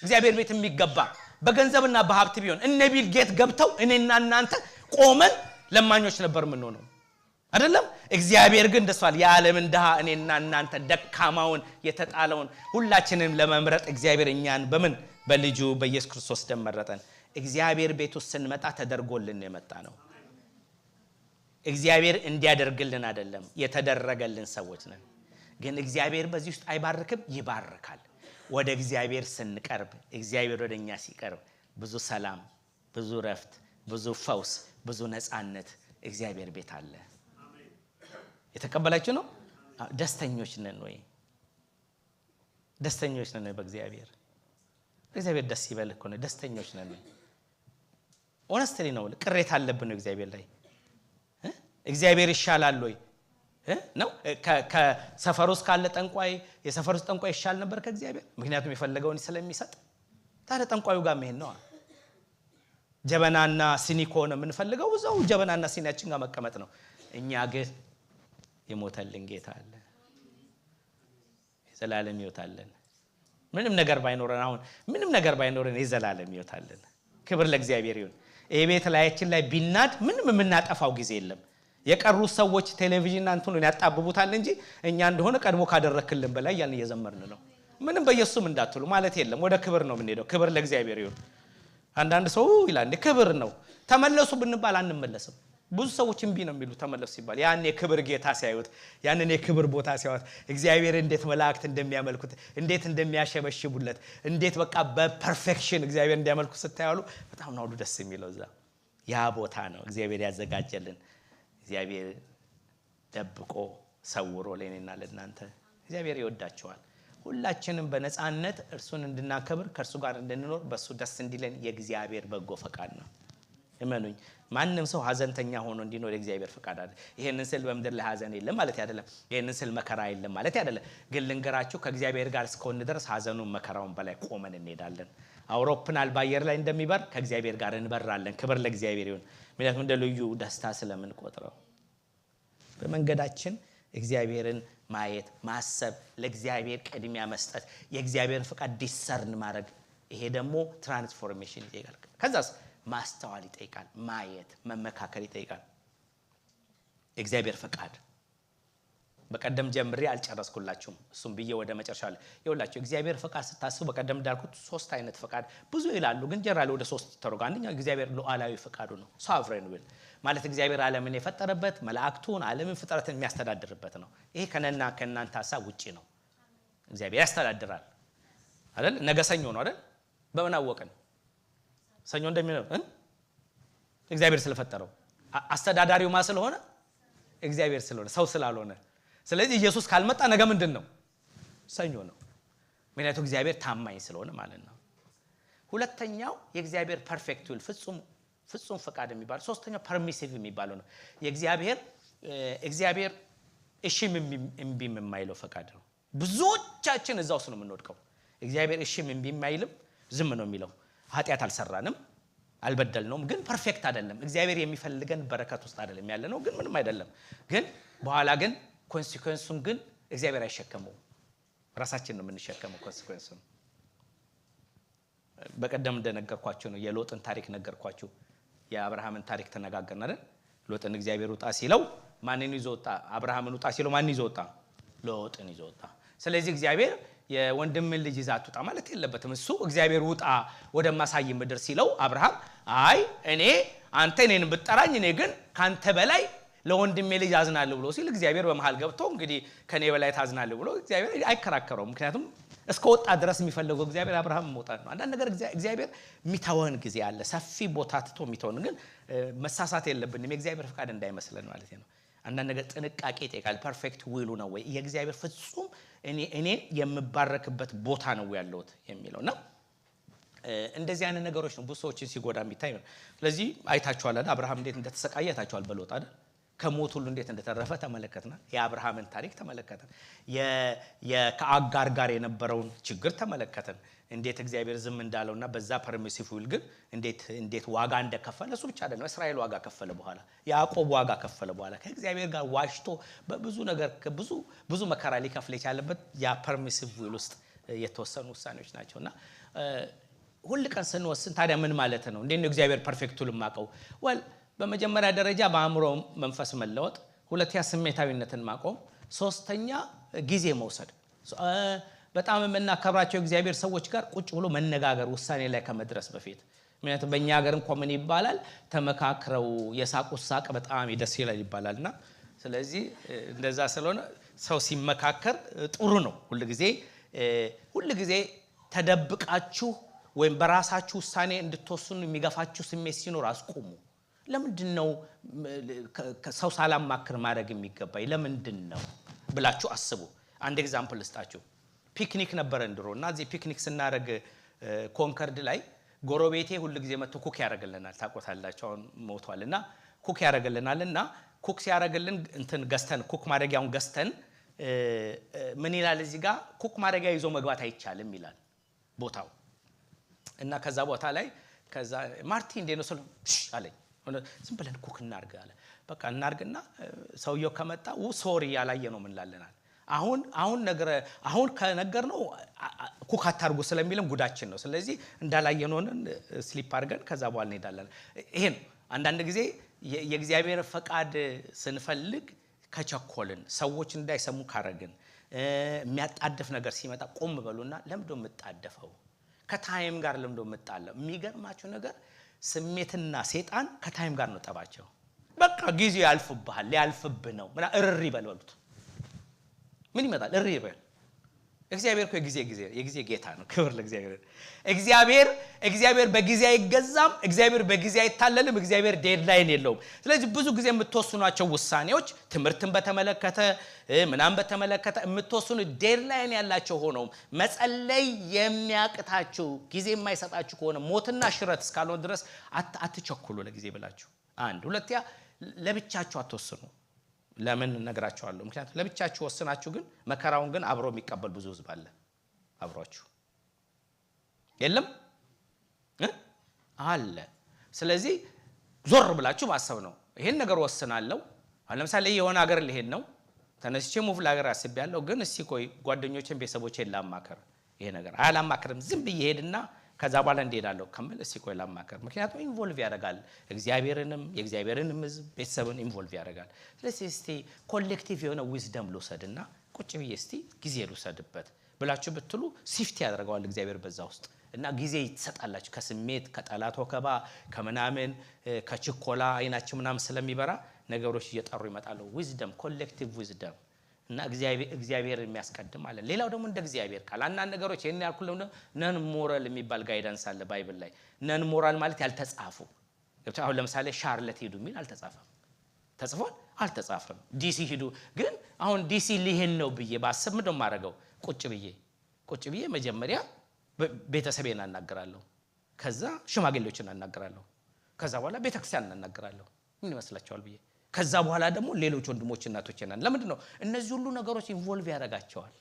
እግዚአብሔር ቤት የሚገባ በገንዘብና በሀብት ቢሆን እነ ቢል ጌት ገብተው እኔና እናንተ ቆመን ለማኞች ነበር ምን ሆነው አይደለም እግዚአብሔር ግን ደስዋል የዓለምን ድሃ እኔና እናንተ ደካማውን የተጣለውን ሁላችንም ለመምረጥ እግዚአብሔር እኛን በልጁ በኢየሱስ ክርስቶስ ደም መረጠን እግዚአብሔር ቤት ውስጥ ስንመጣ ተደርጎልን የመጣ ነው እግዚአብሔር እንዲያደርግልን አይደለም የተደረገልን ሰዎች ነን ግን እግዚአብሔር በዚህ ውስጥ አይባርክም ይባርካል ወደ እግዚአብሔር ስንቀርብ እግዚአብሔር ወደኛ ሲቀርብ ብዙ ሰላም ብዙ ረፍት ብዙ ፈውስ ብዙ ነፃነት እግዚአብሔር ቤት አለ የተቀበላችሁ ነው ደስተኞች ነን ወይ በእግዚአብሔር ደስ ይበል እኮ ነው ደስተኞች ነን ሆነስትሊ ነው ቅሬታ አለብን እግዚአብሔር ላይ እግዚአብሔር ይሻላል ወይ ነው ከሰፈሩስ ካለ ጠንቋይ የሰፈሩስ ጠንቋይ ይሻል ነበር ከእግዚአብሔር ምክንያቱም የፈለገውን ስለሚሰጥ ታዲያ ጠንቋዩ ጋር መሄድ ነው ጀበናና ሲኒ ከሆነ የምንፈልገው እዛው ጀበናና ሲኒያችን ጋር መቀመጥ ነው። እኛ ግን የሞተልን ጌታ አለ፣ የዘላለም ሕይወት አለን። ምንም ነገር ባይኖረን አሁን ምንም ነገር ባይኖረን የዘላለም ሕይወት አለን። ክብር ለእግዚአብሔር ይሁን። ይሄ ቤት ላያችን ላይ ቢናድ ምንም የምናጠፋው ጊዜ የለም። የቀሩ ሰዎች ቴሌቪዥን አንተን ያጣብቡታል እንጂ እኛ እንደሆነ ቀድሞ ካደረክልን በላይ ያን እየዘመርን ነው። ምንም በኢየሱስም እንዳትሉ ማለት የለም። ወደ ክብር ነው የምንሄደው። ክብር ለእግዚአብሔር ይሁን። አንዳንድ ሰው ይላል ክብር ነው ተመለሱ ብንባል አንመለስም። ብዙ ሰዎች እንቢ ነው የሚሉ ተመለሱ ሲባል ያን የክብር ጌታ ሲያዩት ያንን የክብር ቦታ ሲያዩት እግዚአብሔር እንዴት መላእክት እንደሚያመልኩት እንዴት እንደሚያሸበሽቡለት እንዴት በቃ በፐርፌክሽን እግዚአብሔር እንዲያመልኩ ስታያሉ በጣም ነው ደስ የሚለው። ያ ቦታ ነው እግዚአብሔር ያዘጋጀልን። እግዚአብሔር ደብቆ ሰውሮ ለኔና ለናንተ እግዚአብሔር ይወዳቸዋል። ሁላችንም በነፃነት እርሱን እንድናከብር ከእርሱ ጋር እንድንኖር በሱ ደስ እንዲለን የእግዚአብሔር በጎ ፈቃድ ነው። እመኑኝ ማንንም ሰው ሐዘንተኛ ሆኖ እንዲኖር የእግዚአብሔር ፈቃድ አይደለም። ይሄንን ስል በመድር ላይ ሐዘን የለም ማለት አይደለም። ይሄንን ስል መከራ የለም ማለት አይደለም። ግን ልንገራችሁ ከእግዚአብሔር ጋር እስከሆነ ድረስ ሐዘኑን መከራውን በላይ ቆመን እንሄዳለን። አውሮፕላን በአየር ላይ እንደሚበር ከእግዚአብሔር ጋር እንበራለን። ክብር ለእግዚአብሔር ይሁን። ምክንያቱም እንደ ልዩ ደስታ ስለምንቆጥረው በመንገዳችን እግዚአብሔርን ማየት ማሰብ፣ ለእግዚአብሔር ቅድሚያ መስጠት፣ የእግዚአብሔርን ፈቃድ ዲሰርን ማድረግ። ይሄ ደግሞ ትራንስፎርሜሽን ይጠይቃል። ከዛስ ማስተዋል ይጠይቃል። ማየት መመካከል ይጠይቃል። እግዚአብሔር ፈቃድ በቀደም ጀምሬ አልጨረስኩላችሁም። እሱም ብዬ ወደ መጨረሻ ላይ ይውላችሁ እግዚአብሔር ፈቃድ ስታስቡ በቀደም እንዳልኩት ሶስት አይነት ፈቃድ ብዙ ይላሉ፣ ግን ጀራሊ ወደ ሶስት ተርጓ። አንደኛው እግዚአብሔር ሉዓላዊ ፈቃዱ ነው። ሶቨሬን ዊል ማለት እግዚአብሔር ዓለምን የፈጠረበት መላእክቱን ዓለምን ፍጥረትን የሚያስተዳድርበት ነው። ይሄ ከነና ከናንተ ሐሳብ ውጪ ነው። እግዚአብሔር ያስተዳድራል አይደል? ነገ ሰኞ ነው አይደል? በምን አወቅን? ሰኞ እንደሚሆን እግዚአብሔር ስለፈጠረው አስተዳዳሪው ማ ስለሆነ እግዚአብሔር ስለሆነ ሰው ስላልሆነ። ስለዚህ ኢየሱስ ካልመጣ ነገ ምንድነው? ሰኞ ነው። ምክንያቱም እግዚአብሔር ታማኝ ስለሆነ ማለት ነው። ሁለተኛው የእግዚአብሔር ፐርፌክት ዊል ፍጹም ፈቃድ የሚባል። ሶስተኛው ፐርሚሲቭ የሚባለው ነው። እግዚአብሔር እሺም እምቢም የማይለው ፈቃድ ነው። ብዙዎቻችን እዛው ውስጥ ነው የምንወድቀው። እግዚአብሔር እሺም እምቢ የማይልም ዝም ነው የሚለው። ኃጢአት አልሰራንም አልበደልነውም፣ ግን ፐርፌክት አይደለም። እግዚአብሔር የሚፈልገን በረከት ውስጥ አይደለም ያለ ነው፣ ግን ምንም አይደለም። ግን በኋላ ግን ኮንሲኩዌንሱን ግን እግዚአብሔር አይሸከመው፣ ራሳችን ነው የምንሸከመው ኮንሲኩዌንሱን። በቀደም እንደነገርኳችሁ ነው የሎጥን ታሪክ ነገርኳችሁ። የአብርሃምን ታሪክ ተነጋገርን አይደል? ሎጥን እግዚአብሔር ውጣ ሲለው ማንን ይዞ ወጣ? አብርሃምን ውጣ ሲለው ማንን ይዞ ወጣ? ሎጥን ይዞ ወጣ። ስለዚህ እግዚአብሔር የወንድምን ልጅ ይዛ አትውጣ ማለት የለበትም። እሱ እግዚአብሔር ውጣ ወደማሳይ ምድር ሲለው አብርሃም አይ አንተ እኔን ብትጠራኝ እኔ ግን ካንተ በላይ ለወንድሜ ልጅ አዝናለሁ ብሎ ሲል እግዚአብሔር በመሃል ገብቶ እንግዲህ ከኔ በላይ ታዝናለህ ብሎ እግዚአብሔር አይከራከረውም። ምክንያቱም እስከ ወጣ ድረስ የሚፈልገው እግዚአብሔር አብርሃም መውጣት ነው። አንዳንድ ነገር እግዚአብሔር የሚተወን ጊዜ አለ፣ ሰፊ ቦታ ትቶ የሚተወን። ግን መሳሳት የለብንም የእግዚአብሔር ፈቃድ እንዳይመስለን ማለት ነው። አንዳንድ ነገር ጥንቃቄ ይጠይቃል። ፐርፌክት ዊሉ ነው ወይ የእግዚአብሔር ፍጹም እኔ የምባረክበት ቦታ ነው ያለውት የሚለውና እንደዚህ አይነት ነገሮች ነው ብዙ ሰዎችን ሲጎዳ የሚታይ ነው። ስለዚህ አይታችኋል አይደል? አብርሃም እንዴት እንደተሰቃየ አይታችኋል በሎጥ አይደል? ከሞት ሁሉ እንዴት እንደተረፈ ተመለከተና የአብርሃምን ታሪክ ተመለከተን። ከአጋር ጋር የነበረውን ችግር ተመለከተን። እንዴት እግዚአብሔር ዝም እንዳለውና በዛ ፐርሚሲቭ ዊል ግን እንዴት ዋጋ እንደከፈለ እሱ ብቻ አይደለም፣ እስራኤል ዋጋ ከፈለ በኋላ ያዕቆብ ዋጋ ከፈለ በኋላ ከእግዚአብሔር ጋር ዋሽቶ በብዙ ነገር ብዙ መከራ ሊከፍል የቻለበት ያ ፐርሚሲቭ ዊል ውስጥ የተወሰኑ ውሳኔዎች ናቸውና ሁሉ ቀን ስንወስን ታዲያ ምን ማለት ነው? እንዴት ነው እግዚአብሔር ፐርፌክቱን ማቀው? በመጀመሪያ ደረጃ በአእምሮ መንፈስ መለወጥ፣ ሁለተኛ ስሜታዊነትን ማቆም፣ ሶስተኛ ጊዜ መውሰድ። በጣም የምናከብራቸው እግዚአብሔር ሰዎች ጋር ቁጭ ብሎ መነጋገር ውሳኔ ላይ ከመድረስ በፊት። ምክንያቱም በእኛ ሀገር ኮመን ይባላል ተመካክረው የሳቁት ሳቅ በጣም ደስ ይላል ይባላልና ስለዚህ እንደዛ ስለሆነ ሰው ሲመካከር ጥሩ ነው። ሁሉ ጊዜ ተደብቃችሁ ወይም በራሳችሁ ውሳኔ እንድትወስኑ የሚገፋችሁ ስሜት ሲኖር አስቆሙ። ለምንድነው ሰው ሳላማክር ማድረግ የሚገባኝ ለምንድነው ብላችሁ አስቡ። አንድ ኤግዛምፕል ልስጣችሁ። ፒክኒክ ነበር እንድሮና እዚህ ፒክኒክ ስናደርግ ኮንከርድ ላይ ጎረቤቴ ሁሉ ጊዜ መጥቶ ኩክ ያደርግልናል። ታቆታላችሁ አሁን ሞቷልና ኩክ ያደርግልናልና ኩክ ሲያደርግልን እንትን ገዝተን ኩክ ማድረጊያውን ገዝተን ምን ይላል እዚህ ጋር ኩክ ማድረጊያ ይዞ መግባት አይቻልም ይላል ቦታው። እና ከዛ ቦታ ላይ ከዛ ማርቲ እንዴ ነው ሰው አለኝ ዝም ብለን ኩክ እናርጋ አለ በቃ እናርግና ሰውየው ከመጣ ሶሪ ያላየ ነው ምን ላለናል አሁን ከነገር ነው ኩክ አታርጉ ስለሚልም ጉዳችን ነው ስለዚህ እንዳላየ ነው ስሊፕ አርገን ከዛ በኋላ እንሄዳለን ይሄን አንዳንድ ጊዜ የእግዚአብሔር ፈቃድ ስንፈልግ ከቸኮልን ሰዎች እንዳይሰሙ ካረግን የሚያጣደፍ ነገር ሲመጣ ቆም በሉና ለምንድነው የምጣደፈው ከታይም ጋር ለምንድነው የምጣለው የሚገርማችሁ ነገር ስሜትና ሰይጣን ከታይም ጋር ነው ጠባቸው በቃ ጊዜ ያልፍብሃል ሊያልፍብ ነው ምና እርር ይበልበሉት ምን ይመጣል እርር ይበል እግዚአብሔር እኮ የጊዜ ጌታ ነው ክብር ለእግዚአብሔር እግዚአብሔር በጊዜ አይገዛም እግዚአብሔር በጊዜ አይታለልም እግዚአብሔር ዴድላይን የለውም ስለዚህ ብዙ ጊዜ የምትወስኗቸው ውሳኔዎች ትምርትን በተመለከተ ምናም በተመለከተ የምትወስኑ ዴድላይን ያላቸው ሆነው መጸለይ የሚያቅታችሁ ጊዜ የማይሰጣችሁ ከሆነ ሞትና ሽረት እስካልሆነ ድረስ አትቸኩሉ ለጊዜ ብላችሁ አንድ ሁለተኛ ለብቻችሁ አትወስኑ ለምን ነግራችኋለሁ ምክንያቱም ለብቻችሁ ወስናችሁ ግን መከራውን ግን አብሮ የሚቀበል ብዙ ህዝብ አለ አብሯችሁ የለም አለ ስለዚህ ዞር ብላችሁ ማሰብ ነው ይሄን ነገር ወስናለሁ ለምሳሌ የሆነ ሀገር ልሄድ ነው ተነስቼ ሙቭ ለሀገር አስቤያለሁ ግን እስቲ ቆይ ጓደኞቼን ቤተሰቦቼን ላማከር ይሄ ነገር አላማከርም ዝም ብዬ ሄድና ከዛ በኋላ እንዴዳለሁ ከመል እስቲ ቆይ ላማከር ምክንያቱም ኢንቮልቭ ያደርጋል የእግዚአብሔርንም ህዝብ ቤተሰብን ኢንቮልቭ ያደርጋል ስለዚህ እስቲ ኮሌክቲቭ የሆነ ዊዝደም ልውሰድና ቁጭ ብዬ እስቲ ጊዜ ልውሰድበት ብላችሁ ብትሉ ሲፍቲ ያደርጋል እግዚአብሔር በዛ ውስጥ እና ጊዜ ይተሰጣላችሁ ከስሜት ከጠላት ወከባ ከመናመን ከችኮላ አይናችሁ ምናም ስለሚበራ ነገሮች እየጠሩ ይመጣሉ ዊዝደም ኮሌክቲቭ ዊዝደም እና እግዚአብሔር የሚያስቀድም አለ ሌላው ደግሞ እንደ እግዚአብሔር ቃል አንዳንድ ነገሮች የኔ ያልኩልም ነን ሞራል የሚባል ጋይዳንስ አለ ባይብል ላይ ነን ሞራል ማለት ያልተጻፉ አሁን ለምሳሌ ሻርለት ሄዱ ሚል አልተጻፈም ተጽፏል አልተጻፈም ዲሲ ሄዱ ግን አሁን ዲሲ ሊሄን ነው ብዬ ባሰብ ምንድነው ማረጋው ቁጭ ብዬ መጀመሪያ ቤተሰቤን አናገራለሁ ከዛ ሽማግሌዎችን አናገራለሁ ከዛ በኋላ ቤተክርስቲያን አናገራለሁ ምን ይመስላችኋል ብዬ ከዛ በኋላ ደግሞ ሌሎች ወንድሞች እናቶችና ለምንድነው እነዚህ ሁሉ ነገሮች ኢንቮልቭ ያደርጋቸዋል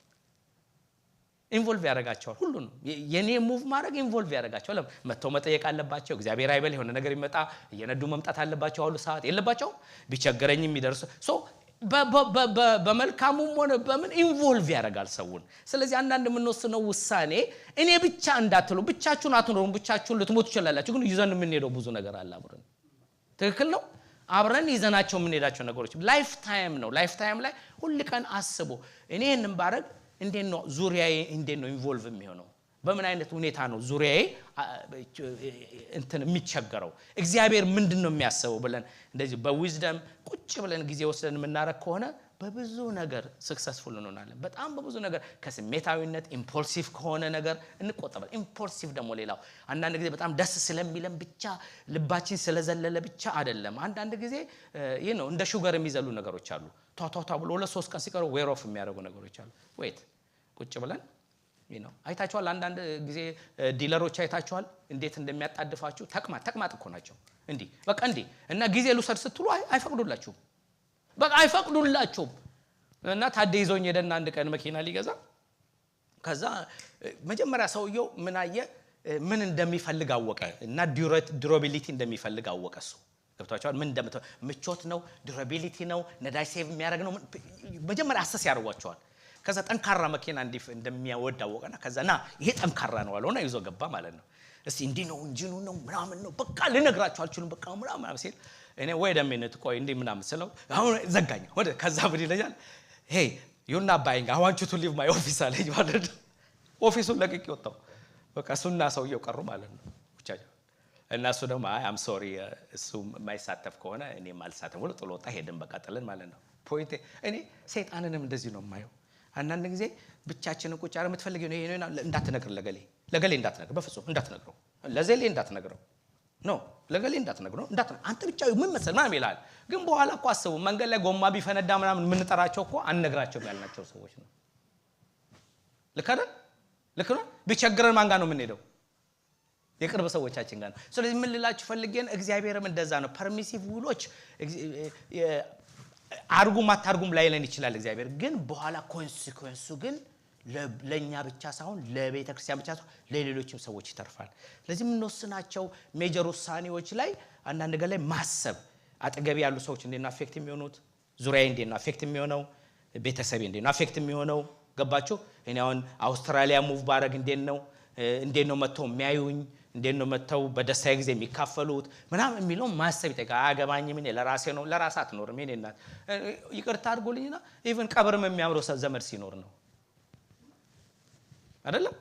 ሁሉንም የኔ ሙቭ ማድረግ ኢንቮልቭ ያደርጋቸዋል መተው መጠየቅ አለባቸው እግዚአብሔር አይበል የሆነ ነገር ይመጣ እየነዱ መምጣት አለባቸው ሁሉ ሰዓት የለባቸው ቢቸገረኝም ይደርሱ በመልካሙም ሆነ በምን ኢንቮልቭ ያደርጋል ሰውን ስለዚህ አንዳንድ የምንወስነው ውሳኔ እኔ ብቻ እንዳትሉ ብቻችሁን አትኖሩም ብቻችሁን ልትሞቱ ይችላልላችሁ ግን ይዘን የምንሄደው ብዙ ነገር አለ አብረን ትክክል ነው አብረን ይዘናቸው የምንሄዳቸው ነገሮች ላይፍ ታይም ላይ ሁሉ ቀን አስቡ እኔንም ባረግ እንዴት ነው ዙሪያዬ እንዴት ነው ኢንቮልቭ የሚሆነው በምን አይነት ሁኔታ ነው ዙሪያዬ እንትን የሚቸገረው እግዚአብሔር ምንድነው የሚያስበው ብለን እንደዚህ በዊዝደም ቁጭ ብለን ጊዜ ወስደን የምናረክ ከሆነ በብዙ ነገር ሰክሰስፉል እንሆናለን በጣም በብዙ ነገር ከስሜታዊነት ኢምፖልሲቭ ከሆነ ነገር እንቆጠባለን ኢምፖልሲቭ ደግሞ ሌላው አንዳንድ ጊዜ በጣም ደስ ስለሚለን ብቻ ልባችን ስለዘለለ ብቻ አይደለም አንዳንድ ጊዜ ይሄ ነው እንደ ሹገር የሚዘሉ ነገሮች አሉ ቷቷቷ ብሎ ለሶስት ቀን ሲቀሩ ዌር ኦፍ የሚያደርጉ ነገሮች አሉ ዌት ቁጭ ብለን ነው አይታችኋል አንዳንድ ጊዜ ዲለሮች አይታችኋል እንዴት እንደሚያጣድፋችሁ ተቅማጥ እኮ ናቸው እንዴ በቃ እንዴ እና ጊዜ ልውሰድ ስትሉ አይፈቅዱላችሁም በቃ አይፈቅዱላችሁም እና ታዲያ ይዞኝ ሄደና አንድ ቀን መኪና ሊገዛ ከዛ መጀመሪያ ሰውየው ምን እንደሚፈልግ አወቀ እና ዱራቢሊቲ እንደሚፈልግ አወቀሱ ገብታችኋል ምን ምቾት ነው ዱራቢሊቲ ነው ነዳጅ ሴቭ የሚያደርግ ነው መጀመሪያ አሰስ ያደርጓቸዋል ከዛ ጠንካራ መኪና እንደሚያወድ አወቀና ከዛና ይሄ ጠንካራ ነው አለውና ይዞ ገባ ማለት ነው እስቲ እንዲ ነው እንጂኑ ነው ምናምን ነው በቃ ልነግራችሁ አልችልም በቃ ምናምን ሲል እኔ ወይ ደምነት ቆይ እንዴ ምናምን ስለው አሁን ዘጋኝ ወደ ከዛ ብድ ይለኛል ሄይ you're not buying I want you to leave my office አለኝ ማለት ነው ኦፊሱን ለቅቄ ወጣው በቃ እሱና ሰውየው ቀሩ ማለት ነው ብቻው እና እሱ ደግሞ I'm sorry እሱ ማይሳተፍ ከሆነ እኔ ማልሳተፍ ብሎ ጥሎ ወጣ ሄደን በቃ ጥለን ማለት ነው ፖይንት እኔ ሰይጣንንም እንደዚህ ነው የማየው አንዳንድ ጊዜ ብቻችንን ቁጭ አረ የምትፈልጊው ነው እንዳትነግር ለገሌ እንዳትነግር በፍጹም እንዳትነግረው ለዘሌ እንዳትነግረው ኖ ለገሌ እንዳትነግረው አንተ ብቻ ምን መሰል ማን ይላል ግን በኋላ እኮ አስቡ መንገድ ላይ ጎማ ቢፈነዳ ምናምን ምን ጠራቸው እኮ አንነግራቸው ያልናቸው ሰዎች ነው ልክ ነው ቢቸግረን ማን ጋር ነው የምንሄደው የቅርብ ሰዎቻችን ጋር ነው ስለዚህ ምን ልላችሁ ፈልጌን እግዚአብሔርም እንደዛ ነው ፐርሚሲቭ ውሎች አርጉም አታርጉም ላይለን ይችላል እግዚአብሔር ግን በኋላ ኮንሲኩዌንሱ ግን ለኛ ብቻ ሳይሆን ለቤተ ክርስቲያን ብቻ ሳይሆን ለሌሎችም ሰዎች ይተርፋል። ስለዚህ የምንወስናቸው ሜጀር ውሳኔዎች ላይ አንዳንድ ነገር ላይ ማሰብ አጠገብ ያሉ ሰዎች እንዴት ነው አፌክት የሚሆኑት ዙሪያዬ እንዴት ነው አፌክት የሚሆነው ቤተሰቤ እንዴት ነው አፌክት የሚሆነው ገባችሁ እኔ አሁን አውስትራሊያ ሙቭ ባረግ እንዴት ነው መተው የሚያዩኝ እንዴት ነው መተው በደስታዬ ጊዜ የሚካፈሉት ምናምን የሚለው ማሰብ ይጠይቃል። አገባኝም እኔ ለራሴ ነው ለራስ አትኖርም እኔ እናት ይቅርታ አድርጎልኝና ኢቭን ቀብርም የሚያምረው ዘመድ ሲኖር ነው አይደለም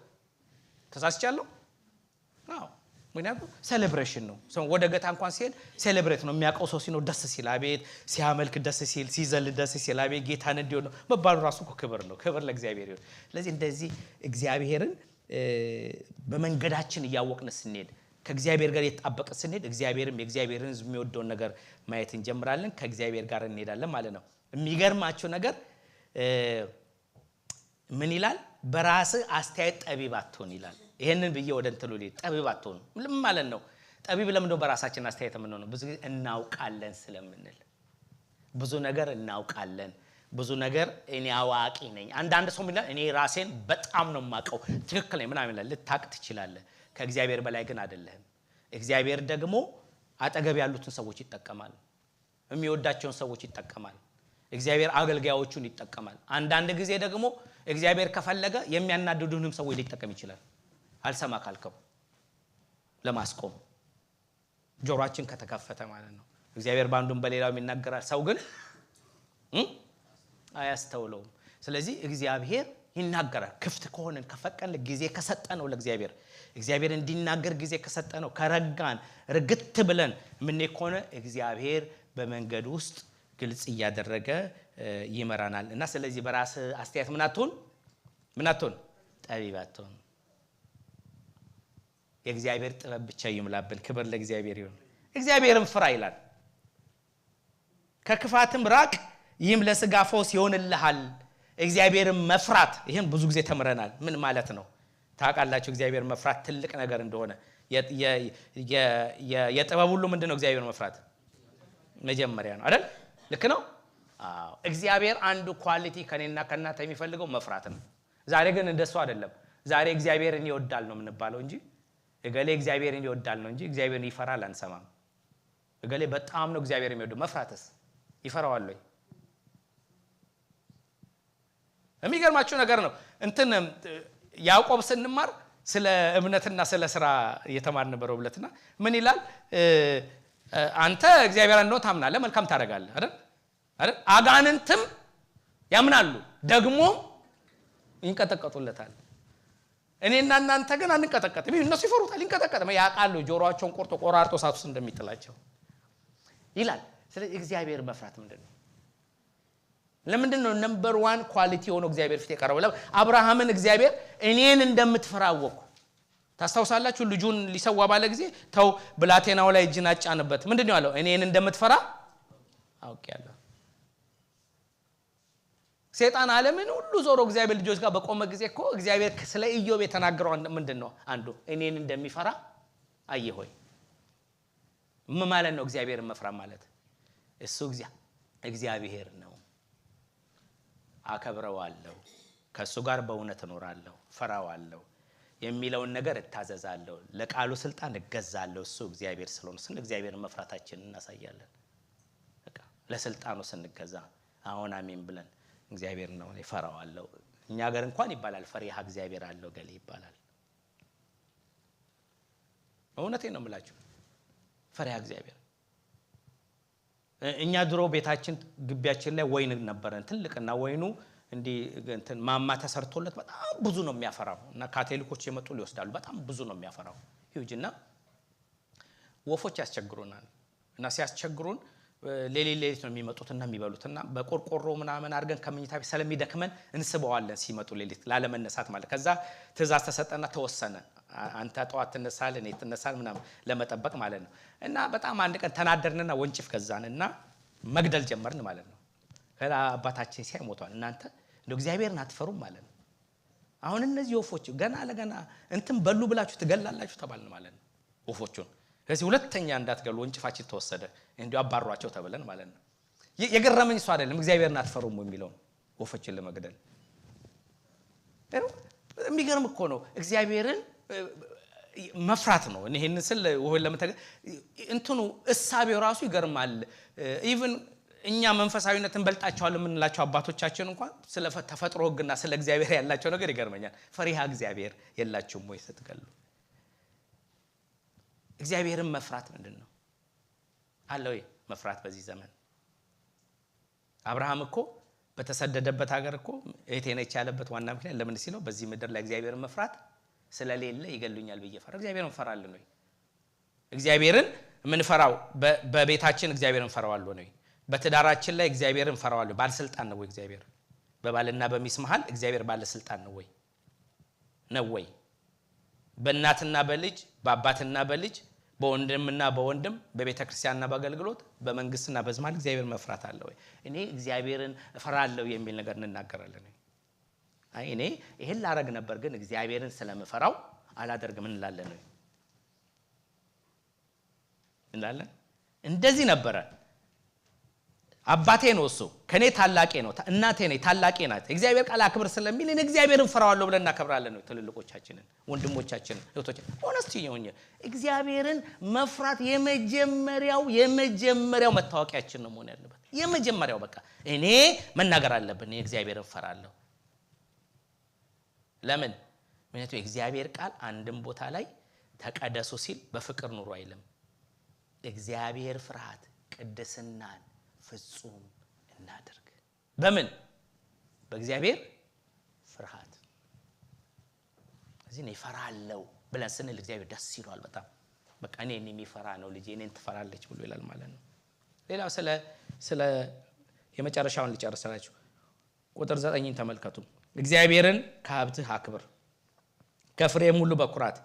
ተሳስቻለሁ አዎ ምክንያቱም ሴሌብሬሽን ነው ሰው ወደ ገታ እንኳን ሲሄድ ሴሌብሬት ነው የሚያቀው ሰው ሲኖር ደስ ሲል አቤት ሲያመልክ ደስ ሲል ሲዘል ደስ ሲል አቤት ጌታን እንዲሆን ነው መባሉ ራሱ ክብር ነው ክብር ለእግዚአብሔር ይሁን። ስለዚህ እንደዚህ እግዚአብሔርን በመንገዳችን ያወቅን ስንሄድ ከእግዚአብሔር ጋር የተጣበቀ ስንሄድ እግዚአብሔርም የእግዚአብሔርን የሚወደውን ነገር ማየት እንጀምራለን ከእግዚአብሔር ጋር እንሄዳለን ማለት ነው። የሚገርማችሁ ነገር ምን ይላል በራስ አስተያየት ጠቢብ አትሁን ይላል። ይሄንን ብዬ ወደ እንትሉ ልይ ጠቢብ አትሁን ምን ማለት ነው? ጠቢብ ለምን ነው በራሳችን አስተያየት ምን ነው? ብዙ ጊዜ እናውቃለን ስለምንል ብዙ ነገር እናውቃለን ብዙ ነገር እኔ አዋቂ ነኝ አንዳንድ ሰው ይላል እኔ ራሴን በጣም ነው ማቀው ትክክል ነኝ ምናምን ይላል ልታቅ ትችላለህ ከእግዚአብሔር በላይ ግን አይደለም። እግዚአብሔር ደግሞ አጠገብ ያሉትን ሰዎች ይጠቀማል የሚወዳቸውን ሰዎች ይጠቀማል እግዚአብሔር አገልጋዮቹን ይጠቀማል። አንዳንድ ጊዜ ደግሞ እግዚአብሔር ከፈለገ የሚያናድዱንም ሰዎች ሊጠቀም ይችላል አልሰማ ካልከው ለማስቆም ጆሮአችን ከተከፈተ ማለት ነው። እግዚአብሔር ባንዱን በሌላው የሚናገራል ሰው ግን አያስተውለውም። ስለዚህ እግዚአብሔር ይናገራል ክፍት ከሆነን ከፈቀን ጊዜ ከሰጠነው ለእግዚአብሔር እግዚአብሔር እንዲናገር ጊዜ ከሰጠነው ከረጋን ርግት ብለን ምን ይኮነ እግዚአብሔር በመንገድ ውስጥ ግልጽ ያደረገ ይመራናል። እና ስለዚህ በራስ አስተያየት ምን አትሁን ጠቢብ አትሁን የእግዚአብሔር ጥበብ ብቻ ይምላብን ክብር ለእግዚአብሔር ይሁን። እግዚአብሔርን ፍራ ይላል ከክፋትም ራቅ ይህም ለሥጋ ፈውስ ይሆንልሃል። እግዚአብሔርን መፍራት ይሄን ብዙ ጊዜ ተምረናል ምን ማለት ነው ታውቃላችሁ? እግዚአብሔር መፍራት ትልቅ ነገር እንደሆነ የጥበብ ሁሉ ምንድነው እግዚአብሔር መፍራት መጀመሪያ ነው አይደል? ልክ ነው አዎ እግዚአብሔር አንዱ ኳሊቲ ከኔና ከናንተ የሚፈልገው መፍራት ነው። ዛሬ ግን እንደሱ አይደለም ዛሬ እግዚአብሔርን ይወዳል ነው የምንባለው እንጂ እገሌ እግዚአብሔርን ይወዳል ነው እንጂ እግዚአብሔርን ይፈራል አንሰማም። እገሌ በጣም ነው እግዚአብሔርን የሚወደው መፍራትስ ይፈራዋል ወይ? የሚገርማችሁ ነገር ነው እንትን ያዕቆብ ስንማር ስለ እምነትና ስለ ስራ እየተማርን ነበረው ብለትና ምን ይላል አንተ እግዚአብሔር እንደሆነ ታምናለህ መልካም ታደርጋለህ አይደል አጋንንትም ያምናሉ ደግሞ ይንቀጠቀጡለታል። እኔና እናንተ ግን አንቀጠቀጥም እነሱ ይፈሩታል ይንቀጠቀጥም ያቃሉ ጆሮአቸውን ቆራርጦ እሳት ውስጥ እንደሚጥላቸው ይላል። ስለዚህ እግዚአብሔር መፍራት ምንድነው? ለምንድን ነው ነምበር 1 ኳሊቲ ሆኖ እግዚአብሔር ፊት የቀረበው? አብርሃምን እግዚአብሔር እኔን እንደምትፈራወቁ ታስታውሳላችሁ? ልጁን ሊሰዋ ባለ ጊዜ ተው ብላቴናው ላይ እጅን አጫነበት ምንድነው ያለው? እኔን እንደምትፈራ አውቄያለሁ። ሰይጣን ዓለምን ሁሉ ዞሮ እግዚአብሔር ልጆች ጋር በቆመ ጊዜ እኮ እግዚአብሔር ስለ ኢዮብ የተናገረው ምንድነው? አንዱ እኔን እንደሚፈራ አየሆይ ምን ማለት ነው? እግዚአብሔርን መፍራት ማለት እሱ እግዚአብሔር ነው አከብረዋለሁ ከሱ ጋር በእውነት እኖራለሁ ፈራዋለሁ የሚለውን ነገር እታዘዛለሁ ለቃሉ ስልጣን እገዛለሁ እሱ እግዚአብሔር ስለሆነ ስለ እግዚአብሔር መፍራታችንን እናሳያለን። በቃ ለስልጣኑ ስንገዛ አሁን አሜን ብለን እግዚአብሔር ነው ፈራዋለሁ። እኛ ጋር እንኳን ይባላል ፈሪሃ እግዚአብሔር አለው ገሌ ይባላል። እውነቴን ነው የምላችሁ ፈሪሃ እግዚአብሔር እኛ ድሮ ቤታችን ግቢያችን ላይ ወይን ነበረን ትልቅና ወይኑ እንዲ እንትን ማማ ተሰርቶለት በጣም ብዙ ነው የሚያፈራው እና ካቶሊኮች የመጡ ሊወስዳሉ በጣም ብዙ ነው የሚያፈራው ይውጅና ወፎች ያስቸግሩናል እና ሲያስቸግሩን ሌሊት ነው የሚመጡትና የሚበሉትና በቆርቆሮ ምናምን አድርገን ከመኝታ ቤት ስለሚደክመን እንስበዋለን ሲመጡ ሌሊት ላለመነሳት ማለት ከዛ ትእዛዝ ተሰጠና ተወሰነ አንተ ጧት ተነሳለን እየተነሳን ምናምን ለመጠበቅ ማለት ነው። እና በጣም አንድ ቀን ተናደርንና ወንጭፍ ከዛንና መግደል ጀመርን ማለት ነው። ከዛ አባታችን ሲያይ ሞቷል። እናንተ ለእግዚአብሔርን አትፈሩም ማለት ነው። አሁን እነዚህ ወፎች ገና ለገና እንትን በሉ ብላችሁ ትገላላችሁ ተባልን ማለት ነው ወፎቹን። ስለዚህ ሁለተኛ እንዳትገሉ ወንጭፋችን ተወሰደ እንዲው አባሯቸው ተብለን ማለት ነው። የገረመኝ እሱ አይደለም እግዚአብሔርን አትፈሩም የሚለው ወፎችን ለመግደል የሚገርም እኮ ነው እግዚአብሔርን መፍራት ነው። ይሄንን ስል ወይ ለምተገ እንትኑ እሳቤው ራሱ ይገርማል። ኢቭን እኛ መንፈሳዊነትን በልጣቸዋል የምንላቸው አባቶቻችን እንኳን ስለ ተፈጥሮ ህግና ስለ እግዚአብሔር ያላቸው ነገር ይገርመኛል። ፈሪሃ እግዚአብሔር የላችሁም ወይ ስትገሉ? እግዚአብሔርን መፍራት ምንድነው አለ ወይ መፍራት? በዚህ ዘመን አብርሃም እኮ በተሰደደበት ሀገር እኮ እቴነች ያለበት ዋና ምክንያት ለምን ሲለው በዚህ ምድር ላይ እግዚአብሔርን መፍራት ስለሌለ ይገሉኛል በየፈራ እግዚአብሔርን ፈራልን ነው። እግዚአብሔርን ምን ፈራው? በቤታችን እግዚአብሔርን ፈራዋለሁ ነው። በትዳራችን ላይ እግዚአብሔርን ፈራዋለሁ። ባለስልጣን ነው ወይ እግዚአብሔር? በባልና በሚስት መሃል እግዚአብሔር ባለስልጣን ነው ወይ? ነው ወይ? በእናትና በልጅ በአባትና በልጅ በወንድምና በወንድም በቤተክርስቲያንና በአገልግሎት በመንግስትና በዝማል እግዚአብሔር መፍራት አለ ወይ? እኔ እግዚአብሔርን እፈራለሁ የሚል ነገር እንናገራለን። አይ እኔ ይሄን ላረግ ነበር ግን እግዚአብሔርን ስለምፈራው አላደርግም እንላለን ነው እንላለን። እንደዚህ ነበረ። አባቴ ነው እሱ ከኔ ታላቄ ነው፣ እናቴ ነኝ ታላቄ ናት። እግዚአብሔር ቃል አክብር ስለሚል እኔ እግዚአብሔርን ፈራዋለሁ ብለን እናከብራለን ነው። ትልልቆቻችንን ወንድሞቻችንን እህቶቻችን ሆነስቲ ነው እግዚአብሔርን መፍራት የመጀመሪያው መታወቂያችን ነው መሆን ያለበት። የመጀመሪያው በቃ እኔ መናገር አለብን እግዚአብሔርን ፈራለሁ። ለምን? ምክንያቱም እግዚአብሔር ቃል አንድም ቦታ ላይ ተቀደሱ ሲል በፍቅር ኑሩ አይልም። እግዚአብሔር ፍርሃት ቅድስናን ፍጹም እናድርግ። በምን? በእግዚአብሔር ፍርሃት። እዚህ ነው ይፈራለው ብለን ስንል እግዚአብሔር ደስ ይሏል በጣም። በቃ እኔን የሚፈራ ነው ልጄ እኔን ትፈራለች ብሎ ይላል ማለት ነው። ሌላው ስለ የመጨረሻውን ልጨርሳላችሁ። ቁጥር 9ን ተመልከቱ። እግዚአብሔርን ከሀብትህ አክብር፣ ከፍሬም ሁሉ በኩራት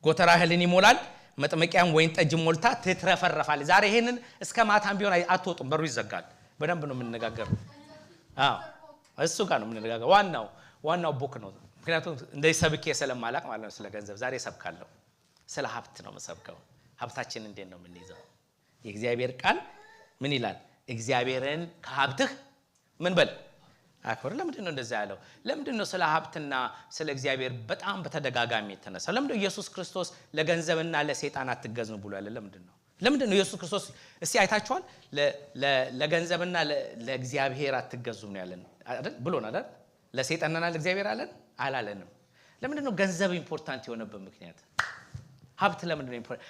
ጎተራህልን ይሞላል፣ መጥመቂያም ወይን ጠጅ ሞልታ ትትረፈረፋለች። ዛሬ ይሄንን እስከ ማታም ቢሆን አትወጡም፣ በሩ ይዘጋል። በደንብ ነው የምንነጋገረው። እሱ ጋር ነው የምንነጋገረው። ዋናው ቡክ ነው። ምክንያቱም እንደዚህ ሰብኬ ስለማላቅ ማለት ነው። ስለ ገንዘብ ዛሬ ሰብካለሁ። ስለ ሀብት ነው መሰብከው። ሀብታችን እንዴት ነው የምንይዘው? የእግዚአብሔር ቃል ምን ይላል? እግዚአብሔርን ከሀብትህ ምን በል አክብር። ለምንድን ነው እንደዛ ያለው? ለምንድን ነው ስለ ሀብትና ስለ እግዚአብሔር በጣም በተደጋጋሚ የተነሳ? ለምንድን ነው ኢየሱስ ክርስቶስ ለገንዘብና ለሰይጣን አትገዙ ብሎ ያለ? ለምንድን ነው ኢየሱስ ክርስቶስ እስቲ አይታችኋል? ለገንዘብና ለእግዚአብሔር አትገዙ ነው ያለን አይደል? ብሎና አይደል? ለሰይጣንና ለእግዚአብሔር አላለንም። ለምንድን ነው ገንዘብ ኢምፖርታንት የሆነበት ምክንያት? ሀብት ለምንድን ነው ኢምፖርታንት?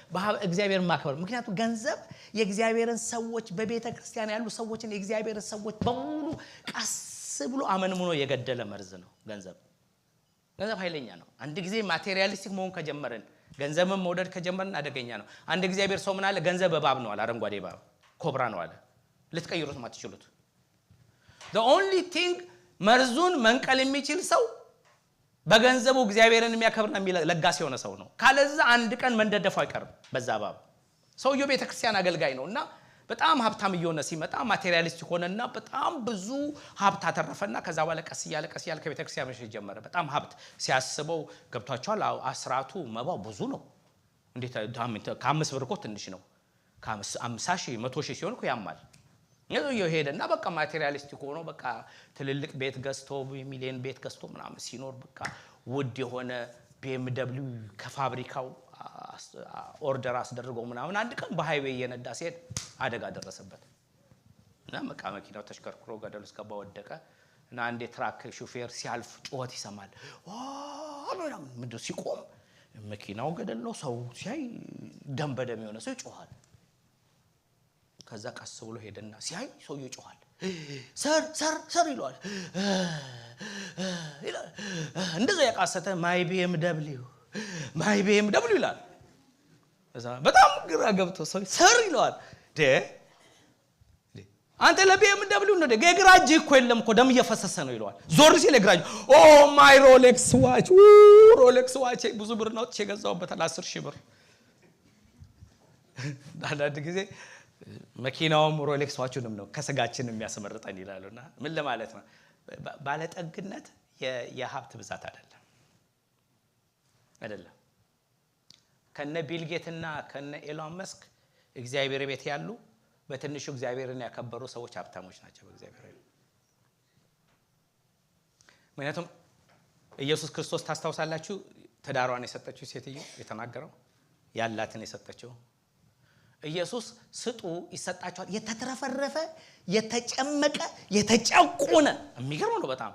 እግዚአብሔርን ማክበር። ምክንያቱም ገንዘብ የእግዚአብሔርን ሰዎች በቤተ ክርስቲያን ያሉ ሰዎችን የእግዚአብሔርን ሰዎች በሙሉ ቀስ ብሎ አመንምኖ የገደለ መርዝ ነው ገንዘብ። ገንዘብ ኃይለኛ ነው። አንድ ጊዜ ማቴሪያሊስቲክ መሆን ከጀመረን ገንዘብን መውደድ ከጀመረን አደገኛ ነው። አንድ እግዚአብሔር ሰው ምን አለ? ገንዘብ እባብ ነው አለ፣ አረንጓዴ እባብ ኮብራ ነው አለ። ልትቀይሩት ማትችሉት። the only thing መርዙን መንቀል የሚችል ሰው በገንዘቡ እግዚአብሔርን የሚያከብርና ለጋስ የሆነ ሰው ነው። ካለዛ አንድ ቀን መንደደፉ አይቀርም በዛ እባብ። ሰውየው ቤተክርስቲያን አገልጋይ ነውና በጣም ሀብታም እየሆነ ሲመጣ ማቴሪያሊስቲክ ሆነና በጣም ብዙ ሀብት አተረፈና ከዛ በኋላ ቀስ እያለ ከቤተክርስቲያን መሸሽ ጀመረ። በጣም ሀብት ሲያስበው ገብቷቸዋል። አስራቱ መባው ብዙ ነው። እንዴት ከ5 ብር እኮ ትንሽ ነው። ከ50 ሺህ 100 ሺህ ሲሆን እኮ ያማል። ይሄው ሄደና በቃ ማቴሪያሊስቲክ ሆኖ በቃ ትልልቅ ቤት ገዝቶ ሚሊዮን ቤት ገዝቶ ምናምን ሲኖር በቃ ውድ የሆነ BMW ከፋብሪካው ኦርደር አስደርገው ምናምን አንድ ቀን በሃይዌይ የነዳ ሲሄድ አደጋ ደረሰበት እና መኪናው ተሽከርክሮ ገደል ውስጥ ገባ፣ ወደቀ እና አንድ ትራክ ሹፌር ሲያልፍ ጩኸት ይሰማል። ምንድነው? ሲቆም መኪናው ገደል ነው። ሰው ሲያይ ደም በደም የሆነ ሰው ይጮሃል። ከዛ ቀስ ብሎ ሄደና ሲያይ ሰውዬው ይጮሃል። ሰር ይለዋል። እንደዛ ያቃሰተ ማይ BMW ይላል። በጣም ግራ ገብቶ ሰው ሰር ይለዋል። አንተ ለBMW ነው የግራጅ እኮ የለም እኮ ደም እየፈሰሰ ነው ይለዋል። ዞር ሲል የግራጅ ማይ ሮሌክስ ዋች ብዙ ብር ነው የገዛውበት 10 ሺህ ብር። አንዳንድ ጊዜ መኪናውም ሮሌክስ ዋቹንም ነው ከስጋችን የሚያስመርጠን ይላሉና ምን ለማለት ነው? ባለጠግነት የሀብት ብዛት አይደለም። ከነ ቢል ጌትና ከነ ኤሎን መስክ እግዚአብሔር ቤት ያሉ በትንሹ እግዚአብሔርን ያከበሩ ሰዎች ሀብታሞች ናቸው በእግዚአብሔር። ምክንያቱም ኢየሱስ ክርስቶስ ታስታውሳላችሁ ተዳሯን የሰጠችው ሴትዮ የተናገረው ያላትን የሰጠችው ኢየሱስ ስጡ ይሰጣችኋል የተትረፈረፈ የተጨመቀ የተጨቆነ የሚገርም ነው በጣም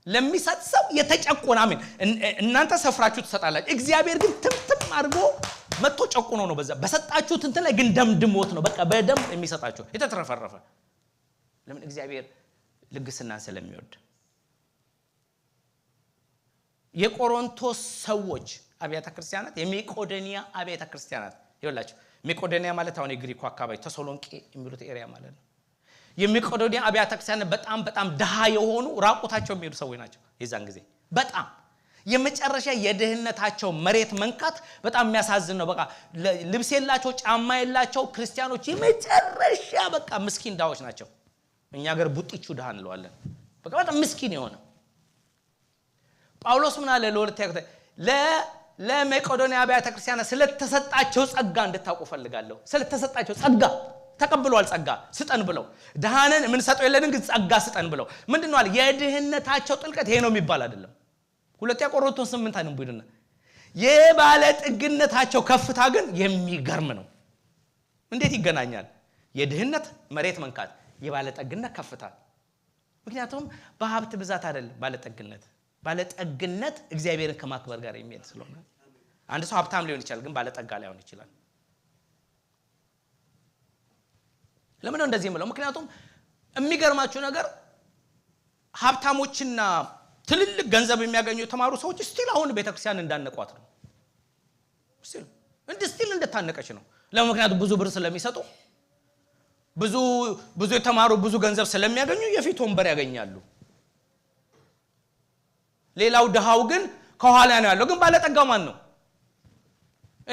ለሚሰጥ ሰው የተጨቆነ አሜን እናንተ ሰፍራችሁ ትሰጣላችሁ እግዚአብሔር ግን ትምትም አድርጎ መጥቶ ጨቆኖ ነው በዛ በሰጣችሁት እንትን ላይ ግን ደምድሞት ነው በቃ በደም የሚሰጣችሁ የተትረፈረፈ ለምን እግዚአብሔር ልግስናን ስለሚወድ የቆሮንቶስ ሰዎች አብያተ ክርስቲያናት የሜቄዶንያ አብያተ ክርስቲያናት ይወላችሁ ሜቄዶንያ ማለት አሁን የግሪኩ አካባቢ ተሰሎንቄ የሚሉት ኤሪያ ማለት ነው የሜቄዶንያ አብያተ ክርስቲያናት በጣም ደሃ የሆኑ ራቁታቸው የሚሄዱ ሰዎች ናቸው የዛን ጊዜ በጣም የመጨረሻ የድህነታቸው መሬት መንካት በጣም የሚያሳዝን ነው በቃ ልብስ የላቸው ጫማ የላቸው ክርስቲያኖች የመጨረሻ በቃ ምስኪን ዳዎች ናቸው እኛ ሀገር ቡጢቹ ደሃ እንለዋለን በቃ በጣም ምስኪን የሆነ ጳውሎስ ምን አለ ለሜቄዶንያ አብያተ ክርስቲያናት ስለተሰጣቸው ጸጋ እንድታውቁ ፈልጋለሁ ስለተሰጣቸው ጸጋ ተቀብሏል ጸጋ ስጠን ብለው ደሃነን ምን ሰጠው የለንን ግን ጸጋ ስጠን ብለው ምንድነው አለ የድህነታቸው ጥልቀት ይሄ ነው የሚባል አይደለም ሁለተኛ ቆሮንቶስ 8 አንብቡ ይደና የባለ ጥግነታቸው ከፍታ ግን የሚገርም ነው እንዴት ይገናኛል የድህነት መሬት መንካት የባለ ጠግነት ከፍታ ምክንያቱም በሀብት ብዛት አይደለም ባለ ጠግነት እግዚአብሔርን ከማክበር ጋር የሚሄድ ስለሆነ አንድ ሰው ሀብታም ሊሆን ይችላል ግን ባለ ጠጋ ላይሆን ይችላል ለምን እንደዚህ ምለው ምክንያቱም የሚገርማችሁ ነገር ሀብታሞችና ትልልቅ ገንዘብ የሚያገኙ ተማሩ ሰዎች ስቲል አሁን ቤተክርስቲያን እንዳነቋት ነው ስቲል እንደታነቀች ነው ለምክንያቱም ብዙ ብር ስለሚሰጡ ብዙ የተማሩ ብዙ ገንዘብ ስለሚያገኙ የፊት ወንበር ያገኛሉ ሌላው ደሃው ግን ከኋላ ነው ያለው ግን ባለጠጋው ማን ነው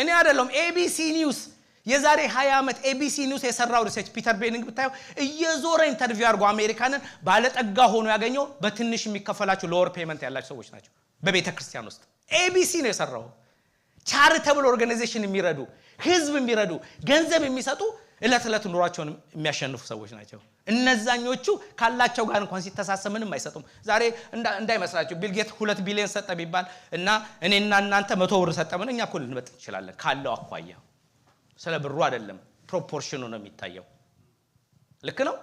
እኔ አይደለም ABC ኒውስ የዛሬ 20 ዓመት ABC ኒውስ የሰራው ሪሰርች ፒተር ቤኒንግ ብታዩ እየዞረ ኢንተርቪው አድርጎ አሜሪካንን ባለጠጋ ሆኖ ያገኘው በትንሽ የሚከፈላቸው ሎወር ፔመንት ያላቸው ሰዎች ናቸው በቤተ ክርስቲያን ውስጥ ABC ነው የሰራው ቻሪታብል ኦርጋናይዜሽን የሚረዱ ህዝብ የሚረዱ ገንዘብ የሚሰጡ እለት ኑሯቸውን የሚያሸንፉ ሰዎች ናቸው እነዛኞቹ ካላቸው ጋር እንኳን ሲተሳሰብ ምንም አይሰጡም ዛሬ እንዳይመስላችሁ ቢል ጌት 2 ቢሊዮን ሰጠ ቢባል እና እኔና እናንተ 100 ብር ሰጠምን እኛ እኮ ልንበጥ እንችላለን ካለው አኳያ ስለ ብሩ አይደለም ፕሮፖርሽኑ ነው የሚታየው ልክ ነው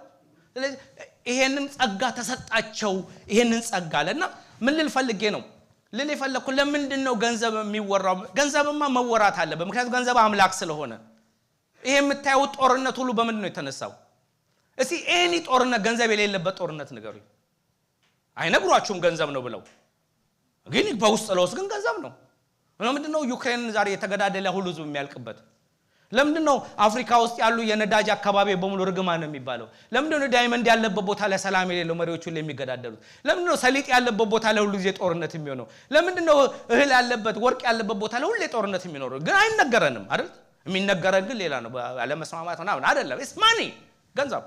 ስለዚህ ይሄንን ጸጋ ተሰጣቸው ይሄንን ጸጋ አለና ምን ልልፈልጌ ነው ልልፈልኩ ለምንድነው ገንዘብ የሚወራው ገንዘብማ መወራት አለ በምክንያቱም ገንዘብ አምላክ ስለሆነ ይሄ የምታዩት ጦርነት ሁሉ በምንድን ነው የተነሳው እስቲ ኤኒ ጦርነት ገንዘብ የሌለበት ጦርነት ንገሩኝ አይነግሯችሁም ገንዘብ ነው ብለው ግን በውስጥ ለውስጥ ግን ገንዘብ ነው ለምንድነው ዩክሬን ዛሬ የተገዳደለ ሁሉ ህዝብ የሚያልቅበት ለምንድነው አፍሪካ ውስጥ ያሉ የነዳጅ አካባቢ በሙሉ ርግማን ነው የሚባለው ለምንድነው ዳይመንድ ያለበት ቦታ ላይ ሰላም የሌለው መሪዎች ሁሉ የሚገዳደሉት ለምንድነው ሰሊጥ ያለበት ቦታ ላይ ሁሉ ጊዜ ጦርነት የሚሆነው ለምንድነው እህል ያለበት ወርቅ ያለበት ቦታ ላይ ሁሉ ጦርነት የሚኖረው ግን አይነገረንም አይደል የሚነገረን ግን ሌላ ነው ያለመስማማት ነው አይደለም it's money ገንዘብ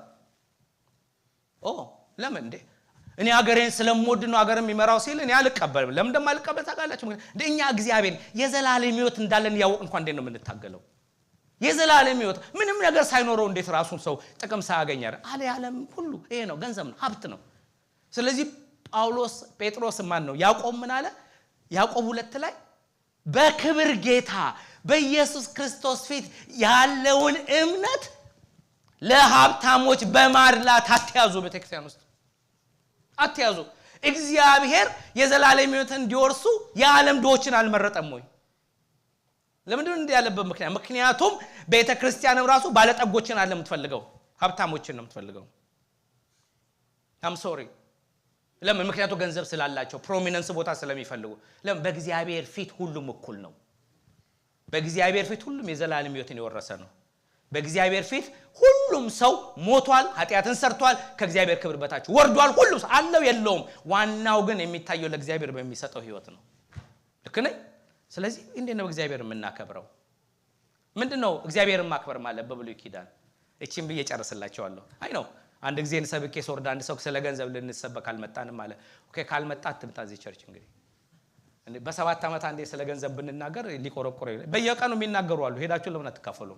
ለምን እንዴ እኔ ሀገሬን ስለምወድ ነው ሀገር የሚመራው ሲል እኔ አልቀበልም ለምን እንደማልቀበል ታውቃላችሁ እንደኛ እግዚአብሔር የዘላለም ሕይወት እንዳለን ያውቅ እንኳን እንዴት ነው የምንታገለው የዘላለም ሕይወት ምንም ነገር ሳይኖረው እንዴት ራሱን ሰው ጥቅም ሳያገኝ ዓለም ሁሉ ይሄ ነው ገንዘብ ነው ሀብት ነው ስለዚህ ጴጥሮስ ማን ነው ያዕቆብ ምን አለ ያዕቆብ 2 ላይ በክብር ጌታ በኢየሱስ ክርስቶስ ፊት ያለውን እምነት ለሀብታሞች በማድላት አትያዙ በተክርስቲያን ውስጥ አትያዙ እግዚአብሔር የዘላለም ሕይወትን እንዲወርሱ የዓለም ዶችን አልመረጠም ወይ ለምንድነው እንዲህ ያለበት ምክንያቱም ቤተክርስቲያንም ራሱ ባለጠጎችን አይደለም የምትፈልገው ሀብታሞችን ነው የምትፈልገው I'm sorry ለምን ምክንያቱም ገንዘብ ስላላቸው ፕሮሚነንስ ቦታ ስለሚፈልጉ ለምን በእግዚአብሔር ፊት ሁሉም እኩል ነው በእግዚአብሔር ፊት ሁሉም የዘላለም ሕይወትን የወረሰ ነው በእግዚአብሔር ፊት ሁሉም ሰው ሞቷል ኃጢያትን ሰርቷል ከእግዚአብሔር ክብር በታች ወርዷል ሁሉም አለው የለውም ዋናው ግን የሚታየው ለእግዚአብሔር በሚሰጠው ሕይወት ነው ልክ ነኝ ስለዚህ እንዴት ነው እግዚአብሔር የምናከብረው ምንድነው እግዚአብሔርን ማክበር ማለት በብሉይ ኪዳን እቺን ብዬ ጨርስላችኋለሁ አይ ነው አንድ ጊዜ እንሰብኬ ሶርዳ አንድ ሰው ስለ ገንዘብ ልንሰበክ አልመጣንም ማለት ኦኬ ካልመጣ አትምጣ እዚህ ቸርች እንግዲህ በ7 ዓመት አንዴ ስለ ገንዘብ ብንናገር ሊቆረቆረ በየቀኑ የሚናገሩ አሉ ሄዳችሁ ለምን አትካፈሉ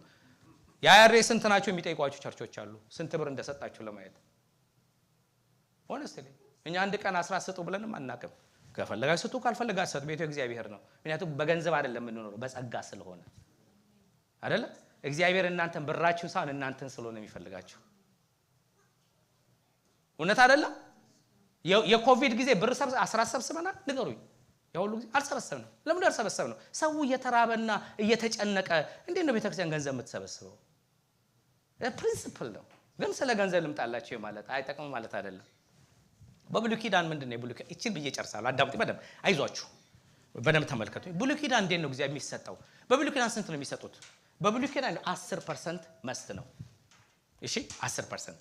ያያሬ ስንት ናቸው የሚጠይቋችሁ ቸርቾች አሉ ስንት ብር እንደሰጣችሁ ለማየት ሆነስትሊ እኛ አንድ ቀን 10 ሰጡ ብለንም አናቀም ከፈለጋችሁ ስጡ፣ ካልፈለጋችሁ ሰጡ። ቤቱ እግዚአብሔር ነው። ምክንያቱም በገንዘብ አይደለም የምንኖረው፣ በጸጋ ስለሆነ አይደለ? እግዚአብሔር እናንተን ብራችሁን ሳይሆን እናንተን ስለሆነ የሚፈልጋችሁ። እውነት አይደለም? የኮቪድ ጊዜ ብር አስራት ሰብስበናል? ንገሩኝ። ያሁሉ ጊዜ አልሰበሰብንም። ለምን አልሰበሰብነው? ሰው እየተራበና እየተጨነቀ እንዴት ነው ቤተክርስቲያን ገንዘብ የምትሰበስበው? ፕሪንሲፕል ነው። ግን ስለ ገንዘብ ልምጣላችሁ ማለት አይጠቅም ማለት አይደለም። በብሉይ ኪዳን ምንድነው የብሉይ ኪዳን? እቺን ብዬ ጨርሳለሁ። አዳምጡ በደንብ፣ አይዟችሁ፣ በደንብ ተመልከቱ። ብሉይ ኪዳን እንዴት ነው እግዚአብሔር የሚሰጠው? በብሉይ ኪዳን ስንት ነው የሚሰጡት? በብሉይ ኪዳን 10% መስት ነው። እሺ 10%።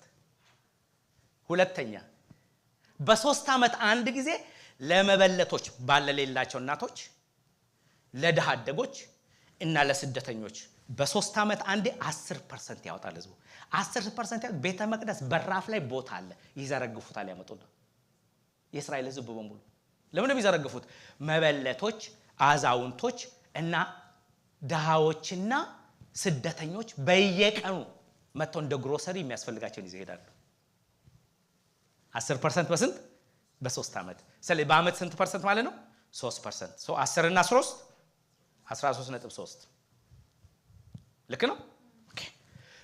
ሁለተኛ በ3 ዓመት አንድ ጊዜ ለመበለቶች ባለሌላቸው እናቶች፣ ለድሃ አደጎች እና ለስደተኞች በ3 ዓመት አንዴ 10% ያወጣል ህዝቡ። 10% ቤተ መቅደስ በራፍ ላይ ቦታ አለ፣ ይዘረግፉታል፣ ያመጡና የእስራኤል ህዝብ በሙሉ ለምን ነው የሚዘረግፉት? መበለቶች፣ አዛውንቶች እና ድሃዎችና ስደተኞች በየቀኑ መጥተው እንደ ግሮሰሪ የሚያስፈልጋቸውን ይዘው ይሄዳሉ። 10% በስንት? በ3 ዓመት። ስለዚህ በአመት ስንት ፐርሰንት ማለት ነው? 3%። 10 እና 3 13.3 ልክ ነው። ኦኬ።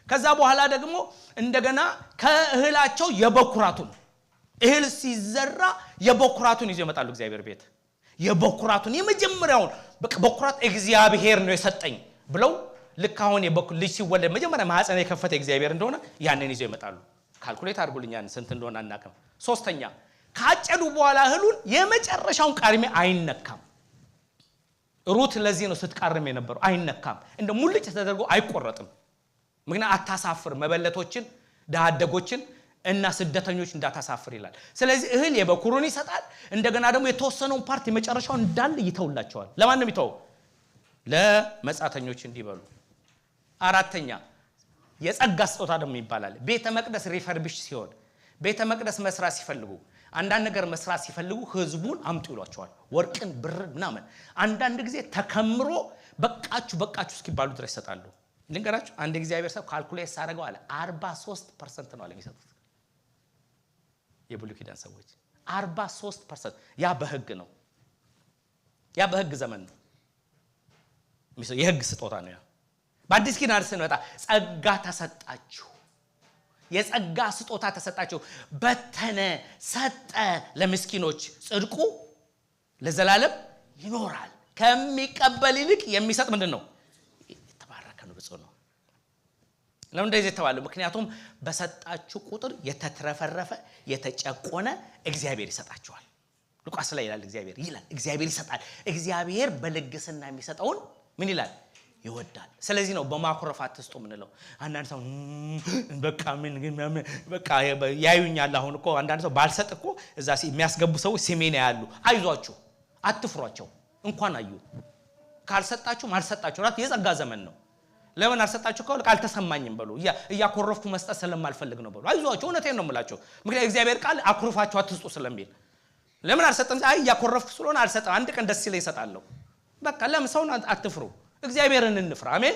ከዛ በኋላ ደግሞ እንደገና ከእህላቸው የበኩራቱን እህል ሲዘራ የበኩራቱን ይዘው ይመጣሉ እግዚአብሔር ቤት። የበኩራቱን የመጀመሪያውን በኩራት እግዚአብሔር ነው የሰጠኝ ብለው ልክ አሁን የበኩር ልጅ ሲወለድ መጀመሪያ ማህፀን የከፈተ እግዚአብሔር እንደሆነ ያንን ይዘው ይመጣሉ። ካልኩሌት አድርጉልኛል ስንት እንደሆነ አናውቅም። ሶስተኛ ካጨዱ በኋላ እህሉን የመጨረሻውን ቃርሜ አይነካም። ሩት ለዚህ ነው ስትቃርም የነበረው፣ አይነካም። እንደ ሙልጭ ተደርጎ አይቆረጥም። ምክንያቱም አታሳፍር፣ መበለቶችን ድሃ አደጎችን እና ስደተኞች እንዳታሳፍር ይላል። ስለዚህ እህል የበኩሩን ይሰጣል። እንደገና ደግሞ የተወሰነውን ፓርት የመጨረሻውን እንዳለ ይተውላቸዋል። ለማን ነው የሚተው? ለመጻተኞች እንዲበሉ። አራተኛ የጸጋ ስጦታ ደግሞ ይባላል። ቤተ መቅደስ ሪፈርቢሽ ሲሆን ቤተ መቅደስ መስራት ሲፈልጉ አንዳንድ ነገር መስራት ሲፈልጉ ህዝቡን አምጡ ይሏቸዋል። ወርቅን፣ ብር ምናምን አንዳንድ ጊዜ ተከምሮ በቃችሁ እስኪባሉ ድረስ ይሰጣሉ። ልንገራችሁ አንድ እግዚአብሔር ሰው ካልኩሌት ሳደርገው አለ 43% ነው አለ የሚሰጡት የብሉይ ኪዳን ሰዎች 43%። ያ በህግ ነው፣ ያ በህግ ዘመን ነው። የህግ ስጦታ ነው ያ። በአዲስ ኪዳን ስንመጣ ጸጋ ተሰጣችሁ፣ የጸጋ ስጦታ ተሰጣችሁ፣ በተነ ሰጠ ለምስኪኖች፣ ጽድቁ ለዘላለም ይኖራል። ከሚቀበል ይልቅ የሚሰጥ ምንድነው? የተባረከ ነው፣ ብፁዕ ነው። ለምን እንደዚህ ተባለ? ምክንያቱም በሰጣችሁ ቁጥር የተትረፈረፈ የተጨቆነ እግዚአብሔር ይሰጣችኋል። ሉቃስ ላይ ይላል እግዚአብሔር ይሰጣል። እግዚአብሔር በልግስና የሚሰጠውን ምን ይላል? ይወዳል። ስለዚህ ነው በማኩረፍ አትስጡ ምንለው። አንዳንድ ሰው በቃ ያዩኛል። አሁን እኮ አንዳንድ ሰው ባልሰጥ እኮ እዛ የሚያስገቡ ሰዎች ሲሜና ያሉ፣ አይዟችሁ፣ አትፍሯቸው። እንኳን አዩ ካልሰጣችሁ ማልሰጣችሁ ራት የጸጋ ዘመን ነው። ለምን አልሰጣችሁ ከሆነ ካልተሰማኝም በሉ፣ እያኮረፍኩ መስጠት ስለማልፈልግ ነው በሉ። አይዟችሁ፣ እውነቴን ነው የምላችሁ። ምክንያቱም እግዚአብሔር ቃል አኩርፋችሁ አትስጡ ስለሚል። ለምን አልሰጠም? እያኮረፍኩ ስለሆነ አልሰጠም። አንድ ቀን ደስ ይለኝ እሰጣለሁ። በቃ ለምን ሰውን አትፍሩ፣ እግዚአብሔርን እንፍራ። አሜን፣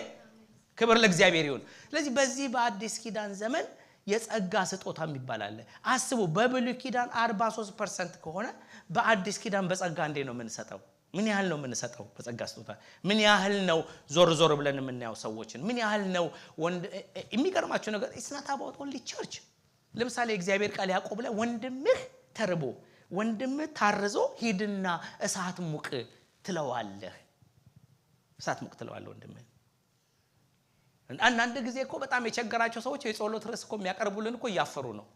ክብር ለእግዚአብሔር ይሁን። ስለዚህ በዚህ በአዲስ ኪዳን ዘመን የጸጋ ስጦታ ይባላል። አስቡ፣ በብሉይ ኪዳን 43% ከሆነ በአዲስ ኪዳን በጸጋ እንዴ ነው የምንሰጠው? ምን ያህል ነው የምንሰጠው በጸጋ ስጦታ? ምን ያህል ነው ዞር ብለን የምናየው ሰዎችን? ምን ያህል ነው የሚገርማችሁ ነገር it's not about only church። ለምሳሌ እግዚአብሔር ቃል ያዕቆብ ላይ ወንድምህ ተርቦ ወንድምህ ታርዞ ሂድና እሳት ሙቅ ትለዋለህ፣ እሳት ሙቅ ትለዋለህ ወንድምህ። አንዳንድ ጊዜ እኮ በጣም የቸገራቸው ሰዎች የጸሎት ርዕስ እኮ የሚያቀርቡልን እኮ እያፈሩ ነው።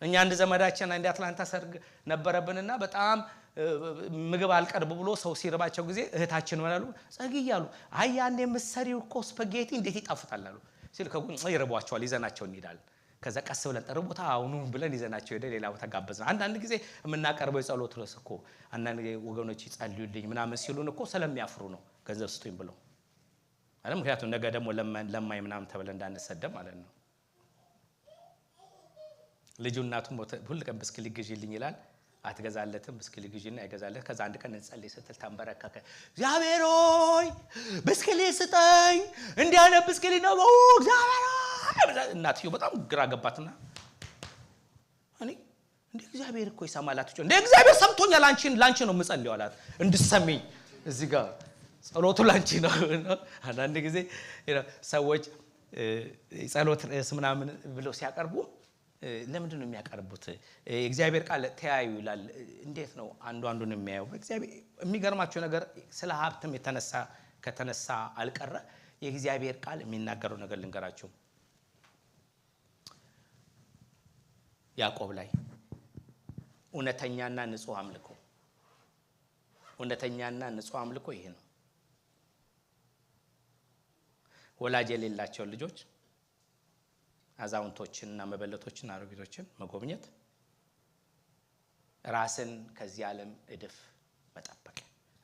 እኛ አንድ ዘመዳችን አንድ አትላንታ ሰርግ ነበረብንና በጣም ምግብ አልቀርብ ብሎ ሰው ሲርባቸው ጊዜ እህታችን ወላሉ ጸግያሉ አያንዴ መስሪው እኮ ስፓጌቲ እንዴት ይጣፍጣል አሉ ሲል ከጎን ይርቧቸዋል፣ ይዘናቸው እንሄዳለን። ከዛ ቀስ ብለን ጠርቦታ አሁኑ ብለን ይዘናቸው ሄደ ሌላ ቦታ ጋበዝና አንዳንድ ጊዜ የምናቀርበው የጸሎት ርዕስ እኮ አንዳንድ ወገኖች ይጸልዩልኝ ምናምን ሲሉን እኮ ስለሚያፍሩ ነው ገንዘብ ስጡኝ ብለው አይደል? ምክንያቱም ነገ ደግሞ ለማይ ምናምን ተብለ እንዳንሰደብ ማለት ነው። ልጁ እናቱም ሁሉ ቀን ብስክሌት ግዢልኝ ይላል፣ አትገዛለትም። ብስክሌት ግዢና አይገዛለት። ከዛ አንድ ቀን እንጸልይ ስትል ተንበረከከ። እግዚአብሔር ሆይ ብስክሌት ስጠኝ፣ እንዲህ አይነት ብስክሌት ነው እግዚአብሔር ሆይ። እናትየው በጣም ግራ ገባትና እኔ እንደ እግዚአብሔር እኮ ይሰማላችሁ እንደ እግዚአብሔር ሰምቶኛል ላንቺ ነው የምጸልየው አላት እንድትሰሚኝ እዚህ ጋር ጸሎቱ ላንቺ ነው አንዳንድ ጊዜ ሰዎች ጸሎት ምናምን ብለው ሲያቀርቡ ለምንድን ነው የሚያቀርቡት እግዚአብሔር ቃል ተያዩ ይላል እንዴት ነው አንዱን የሚያየው እግዚአብሔር የሚገርማችሁ ነገር ስለ ሀብትም ከተነሳ አልቀረ የእግዚአብሔር ቃል የሚናገረው ነገር ልንገራችሁ ያዕቆብ ላይ እውነተኛና ንጹህ አምልኮ ይሄ ነው ወላጅ የሌላቸው ልጆች አዛውንቶችንና መበለቶችን አሮጊቶችን መጎብኘት ራስን ከዚህ ዓለም እድፍ መጠበቅ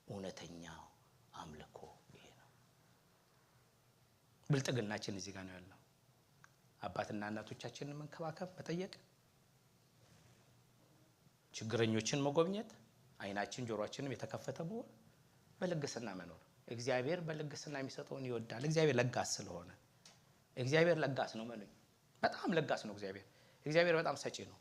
እውነተኛው አምልኮ ይሄ ነው ብልጥግናችን እዚህ ጋር ነው ያለው አባትና እናቶቻችንን መንከባከብ መጠየቅ ችግረኞችን መጎብኘት አይናችን ጆሮአችንም የተከፈተ መሆን በልግስና መኖር እግዚአብሔር በልግስና የሚሰጠውን ይወዳል እግዚአብሔር ለጋስ ስለሆነ እግዚአብሔር ለጋስ ነው ማለት በጣም ለጋስ ነው እግዚአብሔር በጣም ሰጪ ነው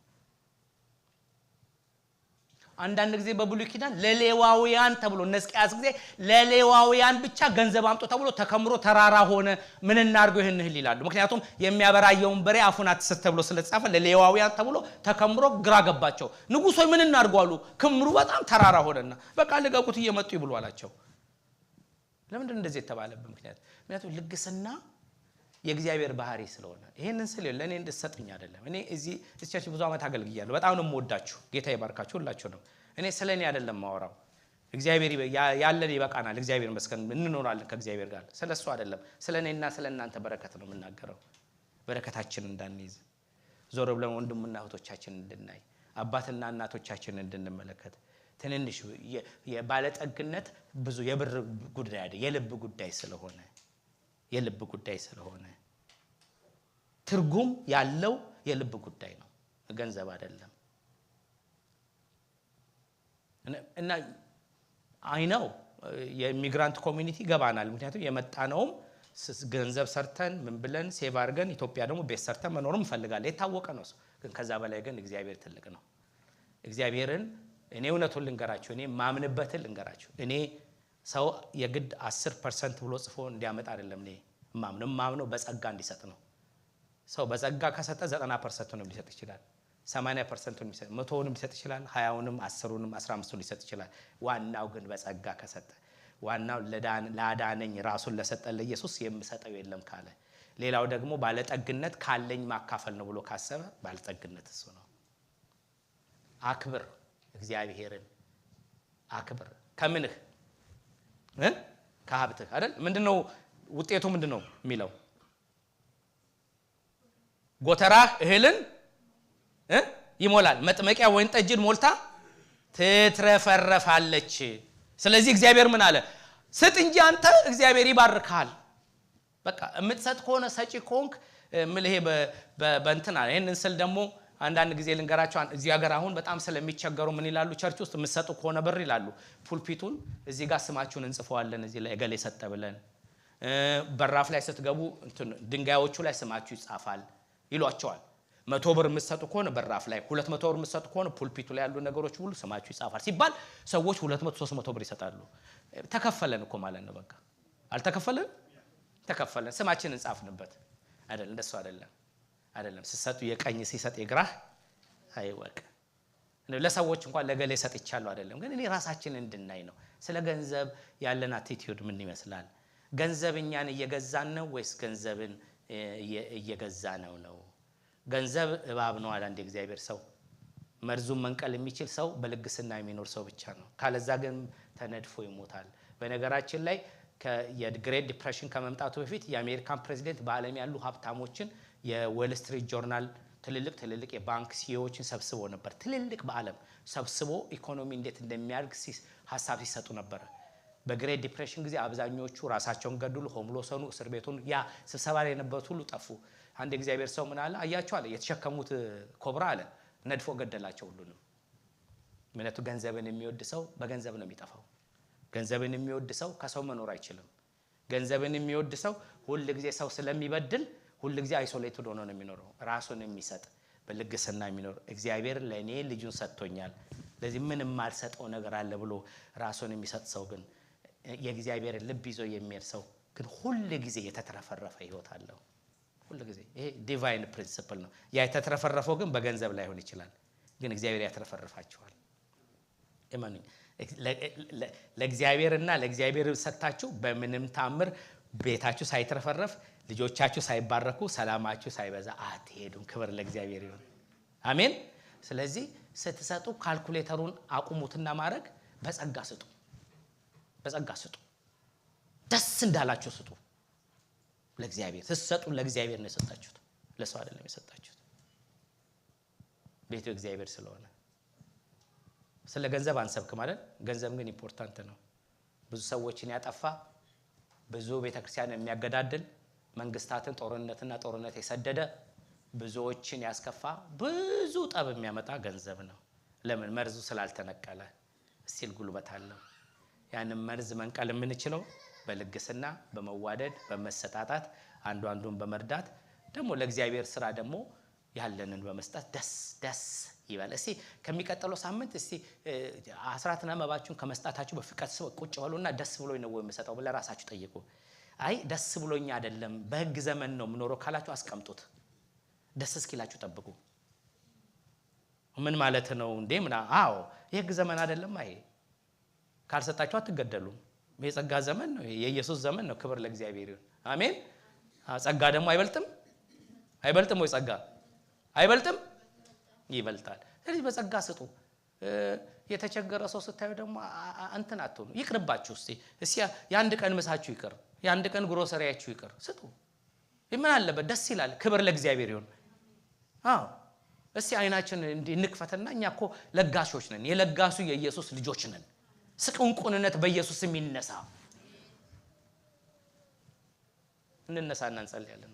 አንዳንድ ጊዜ በብሉይ ኪዳን ለሌዋውያን ተብሎ ነስቂያስ ጊዜ ለሌዋውያን ብቻ ገንዘብ አምጡ ተብሎ ተከምሮ ተራራ ሆነ ምን እናርገው ይሄን ህል ይላሉ ምክንያቱም የሚያበራየውን በሬ አፉን አትሰጥ ተብሎ ስለተጻፈ ለሌዋውያን ተብሎ ተከምሮ ግራ ገባቸው ንጉሶይ ምን እናርገው አሉ ክምሩ በጣም ተራራ ሆነና በቃ ልቀቁት እየመጡ ይብሉ አላቸው ለምን እንደዚህ ተባለበት ምክንያቱም ልግስና የእግዚአብሔር ባህሪ ስለሆነ ይሄንን ስለ ለኔ እንድትሰጥኝ አይደለም እኔ እዚህ ቸርች ብዙ አመት አገልግያለሁ በጣም ነው የምወዳችሁ ጌታ ይባርካችሁ ሁላችሁ ነው እኔ ስለኔ አይደለም ማወራው እግዚአብሔር ያለን ይበቃናል እግዚአብሔር መስከን እንኖራለን ከእግዚአብሔር ጋር ስለሱ አይደለም ስለኔና ስለናንተ በረከት ነው የምናገረው በረከታችን እንዳንይዝ ዞር ብለን ወንድምና እህቶቻችን እንድናይ አባትና እናቶቻችን እንድንመለከት ትንንሽ የባለጠግነት ብዙ የብር ጉዳይ አይደል የልብ ጉዳይ ስለሆነ ትርጉም ያለው የልብ ጉዳይ ነው ገንዘብ አይደለም እና አይነው የኢሚግራንት ኮሚኒቲ ገባናል ምክንያቱም የመጣነውም ገንዘብ ሰርተን ምን ብለን ሴቭ አድርገን ኢትዮጵያ ደግሞ ቤት ሰርተን መኖርም ፈልጋለን የታወቀ ነው ግን ከዛ በላይ ግን እግዚአብሔር ትልቅ ነው እግዚአብሔርን እኔ እውነቱን ልንገራችሁ እኔ ማምንበትን ልንገራችሁ እኔ ሰው የግድ 10% ብሎ ጽፎ እንዲያመጣ አይደለም እኔ ማምነው በጸጋ እንዲሰጥ ነው ሰው በጸጋ ከሰጠ 90% ነው ሊሰጥ ይችላል 80% ነው ሊሰጥ 100 ነው ሊሰጥ ይችላል 20ንም 10ንም 15ንም ሊሰጥ ይችላል ዋናው ግን በጸጋ ከሰጠ ዋናው ለዳነኝ ራሱን ለሰጠ ለኢየሱስ የምሰጠው የለም ካለ ሌላው ደግሞ ባለጠግነት ካለኝ ማካፈል ነው ብሎ ካሰበ ባለጠግነት እሱ ነው አክብር እግዚአብሔርን አክብር ከምንህ ከሀብትህ አይደል ምንድነው ውጤቱ ምንድነው የሚለው ጎተራህ እህልን ይሞላል መጥመቂያ ወይን ጠጅን ሞልታ ትትረፈረፋለች ስለዚህ እግዚአብሔር ምን አለ ስጥ እንጂ አንተ እግዚአብሔር ይባርካል በቃ የምትሰጥ ከሆነ ሰጪ ኮንክ ምልሄ በእንትና ይሄንን ስል ደግሞ አንዳንድ ጊዜ ልንገራቸው እዚህ ሀገር አሁን በጣም ስለሚቸገሩ ምን ይላሉ ቸርች ውስጥ የምትሰጡ ከሆነ ብር ይላሉ ፑልፒቱን እዚህ ጋር ስማችሁን እንጽፈዋለን እዚህ ላይ ገሌ ሰጠ ብለን በራፍ ላይ ስትገቡ ድንጋዮቹ ላይ ስማችሁ ይጻፋል ይሏቸዋል 100 ብር የምትሰጡ ከሆነ በራፍ ላይ 200 ብር የምትሰጡ ከሆነ ፑልፒቱ ላይ ያሉ ነገሮች ሁሉ ስማችሁ ይጻፋል ሲባል ሰዎች 200 300 ብር ይሰጣሉ ተከፈለን እኮ ማለት ነው በቃ አልተከፈለን ተከፈለን ስማችንን እንጻፍንበት አይደል እንደሱ አይደለም ሲሰጡ የቀኝ ሲሰጥ የግራህ አይወቅ ለሰዎች እንኳን ለገሌ ሰጥቻለሁ አይደለም ግን እኔ ራሳችንን እንድናይ ነው ስለ ገንዘብ ያለን አቲቲዩድ ምን ይመስላል ገንዘብኛን እየገዛን ነው ወይስ ገንዘብን እየገዛነው ነው ገንዘብ እባብ ነው አለ አንድ እግዚአብሔር ሰው መርዙን መንቀል የሚችል ሰው በልግስና የሚኖር ሰው ብቻ ነው ካለዛ ግን ተነድፎ ይሞታል በነገራችን ላይ የግሬት ዲፕሬሽን ከመምጣቱ በፊት የአሜሪካን ፕሬዚደንት በዓለም ያሉ ሀብታሞችን የዌል ስትሪት ጆርናል ትልልቅ የባንክ ሲኢኦዎችን ሰብስቦ ነበር ትልልቅ በዓለም ሰብስቦ ኢኮኖሚ እንዴት እንደሚያድግ ሐሳብ ሲሰጡ ነበር በግሬት ዲፕሬሽን ጊዜ አብዛኞቹ ራሳቸውን ገድሉ ሆምሎሰኑ እስር ቤቱን ያ ስብሰባ ላይ የነበሩት ሁሉ ጠፉ አንድ እግዚአብሔር ሰው ምን አለ አያችሁ አለ የተሸከሙት ኮብራ አለ ነድፎ ገደላቸው ሁሉንም ምንቱ ገንዘብን የሚወድ ሰው በገንዘብ ነው የሚጠፋው ገንዘብን የሚወድ ሰው ከሰው መኖር አይችልም ገንዘብን የሚወድ ሰው ሁሉ ጊዜ ሰው ስለሚበድል ሁሉ ጊዜ አይሶሌትድ ሆኖ ነው የሚኖረው ራሱን የሚሰጥ በልግስና የሚኖር እግዚአብሔር ለኔ ልጁን ሰጥቶኛል ለዚህ ምንም ማልሰጠው ነገር አለ ብሎ ራሱን የሚሰጥ ሰው ግን የእግዚአብሔር ልብ ይዞ የሚሄድ ሰው ግን ሁሉ ጊዜ የተተረፈረፈ ህይወት አለው ሁሉ ጊዜ ይሄ ዲቫይን ፕሪንሲፕል ነው ያ የተተረፈረፈው ግን በገንዘብ ላይ ሆነ ይችላል ግን እግዚአብሔር ያተረፈረፋቸዋል እማኑኝ ለእግዚአብሔርና ለእግዚአብሔር ሰጣችሁ በምንም ታምር ቤታችሁ ሳይተረፈረፍ ልጆቻችሁ ሳይባረኩ ሰላማችሁ ሳይበዛ አትሄዱም ክብር ለእግዚአብሔር ይሁን አሜን ስለዚህ ስትሰጡ ካልኩሌተሩን አቁሙትና ማድረግ በጸጋ ስጡ ደስ እንዳላችሁ ስጡ ለእግዚአብሔር ስትሰጡ ለእግዚአብሔር ነው የሰጣችሁት ለሰው አይደለም የሰጣችሁት ቤቱ እግዚአብሔር ስለሆነ ስለ ገንዘብ አንሰብክ ማለት ገንዘብ ግን ኢምፖርታንት ነው ብዙ ሰዎችን ያጠፋ ብዙ ቤተክርስቲያን የሚያገዳድል መንግስታትን ጦርነት የሰደደ ብዙዎችን ያስከፋ ብዙ ጠብ የሚያመጣ ገንዘብ ነው ለምን መርዙ ስላልተነቀለ ሲል ጉልበት አለው ያንን መርዝ መንቀል የምንችለው በልግስና በመዋደድ በመሰጣጣት አንዱን በመርዳት ደግሞ ለእግዚአብሔር ስራ ደግሞ ያለንን በመስጠት ደስ ይበል እስቲ ከሚቀጥለው ሳምንት እስቲ አስራትና መባችሁን ከመስጣታችሁ በፍቃድ ቁጭ በሉና ደስ ብሎኝ ነው የምሰጠው ብለ ራሳችሁ ጠይቁ አይ ደስ ብሎኝ አይደለም በህግ ዘመን ነው ምኖረው ካላችሁ አስቀምጡት ደስ እስኪላችሁ ጠብቁ ምን ማለት ነው እንዴ ምና አዎ የህግ ዘመን አይደለም አይ ካልሰጣችሁ አትገደሉም የጸጋ ዘመን ነው የኢየሱስ ዘመን ነው ክብር ለእግዚአብሔር ይሁን አሜን ጸጋ ደግሞ አይበልጥም ወይ ጸጋ አይበልጥም ይበልጣል ስለዚህ በጸጋ ስጡ የተቸገረ ሰው ስታዩ ደግሞ አንተን አትሆኑ ይቅርባችሁ እስቲ ያንድ ቀን ምሳችሁ ይቅር ያንድ ቀን ግሮሰሪያችሁ ይቅር ስጡ ምን አለበት ደስ ይላል ክብር ለእግዚአብሔር ይሁን አዎ እስቲ አይናችን እንድንክፈተና እኛኮ ለጋሾች ነን የለጋሱ የኢየሱስ ልጆች ነን ስቅንቁንነት በኢየሱስ የሚነሳ እንነሳና እንጸልያለን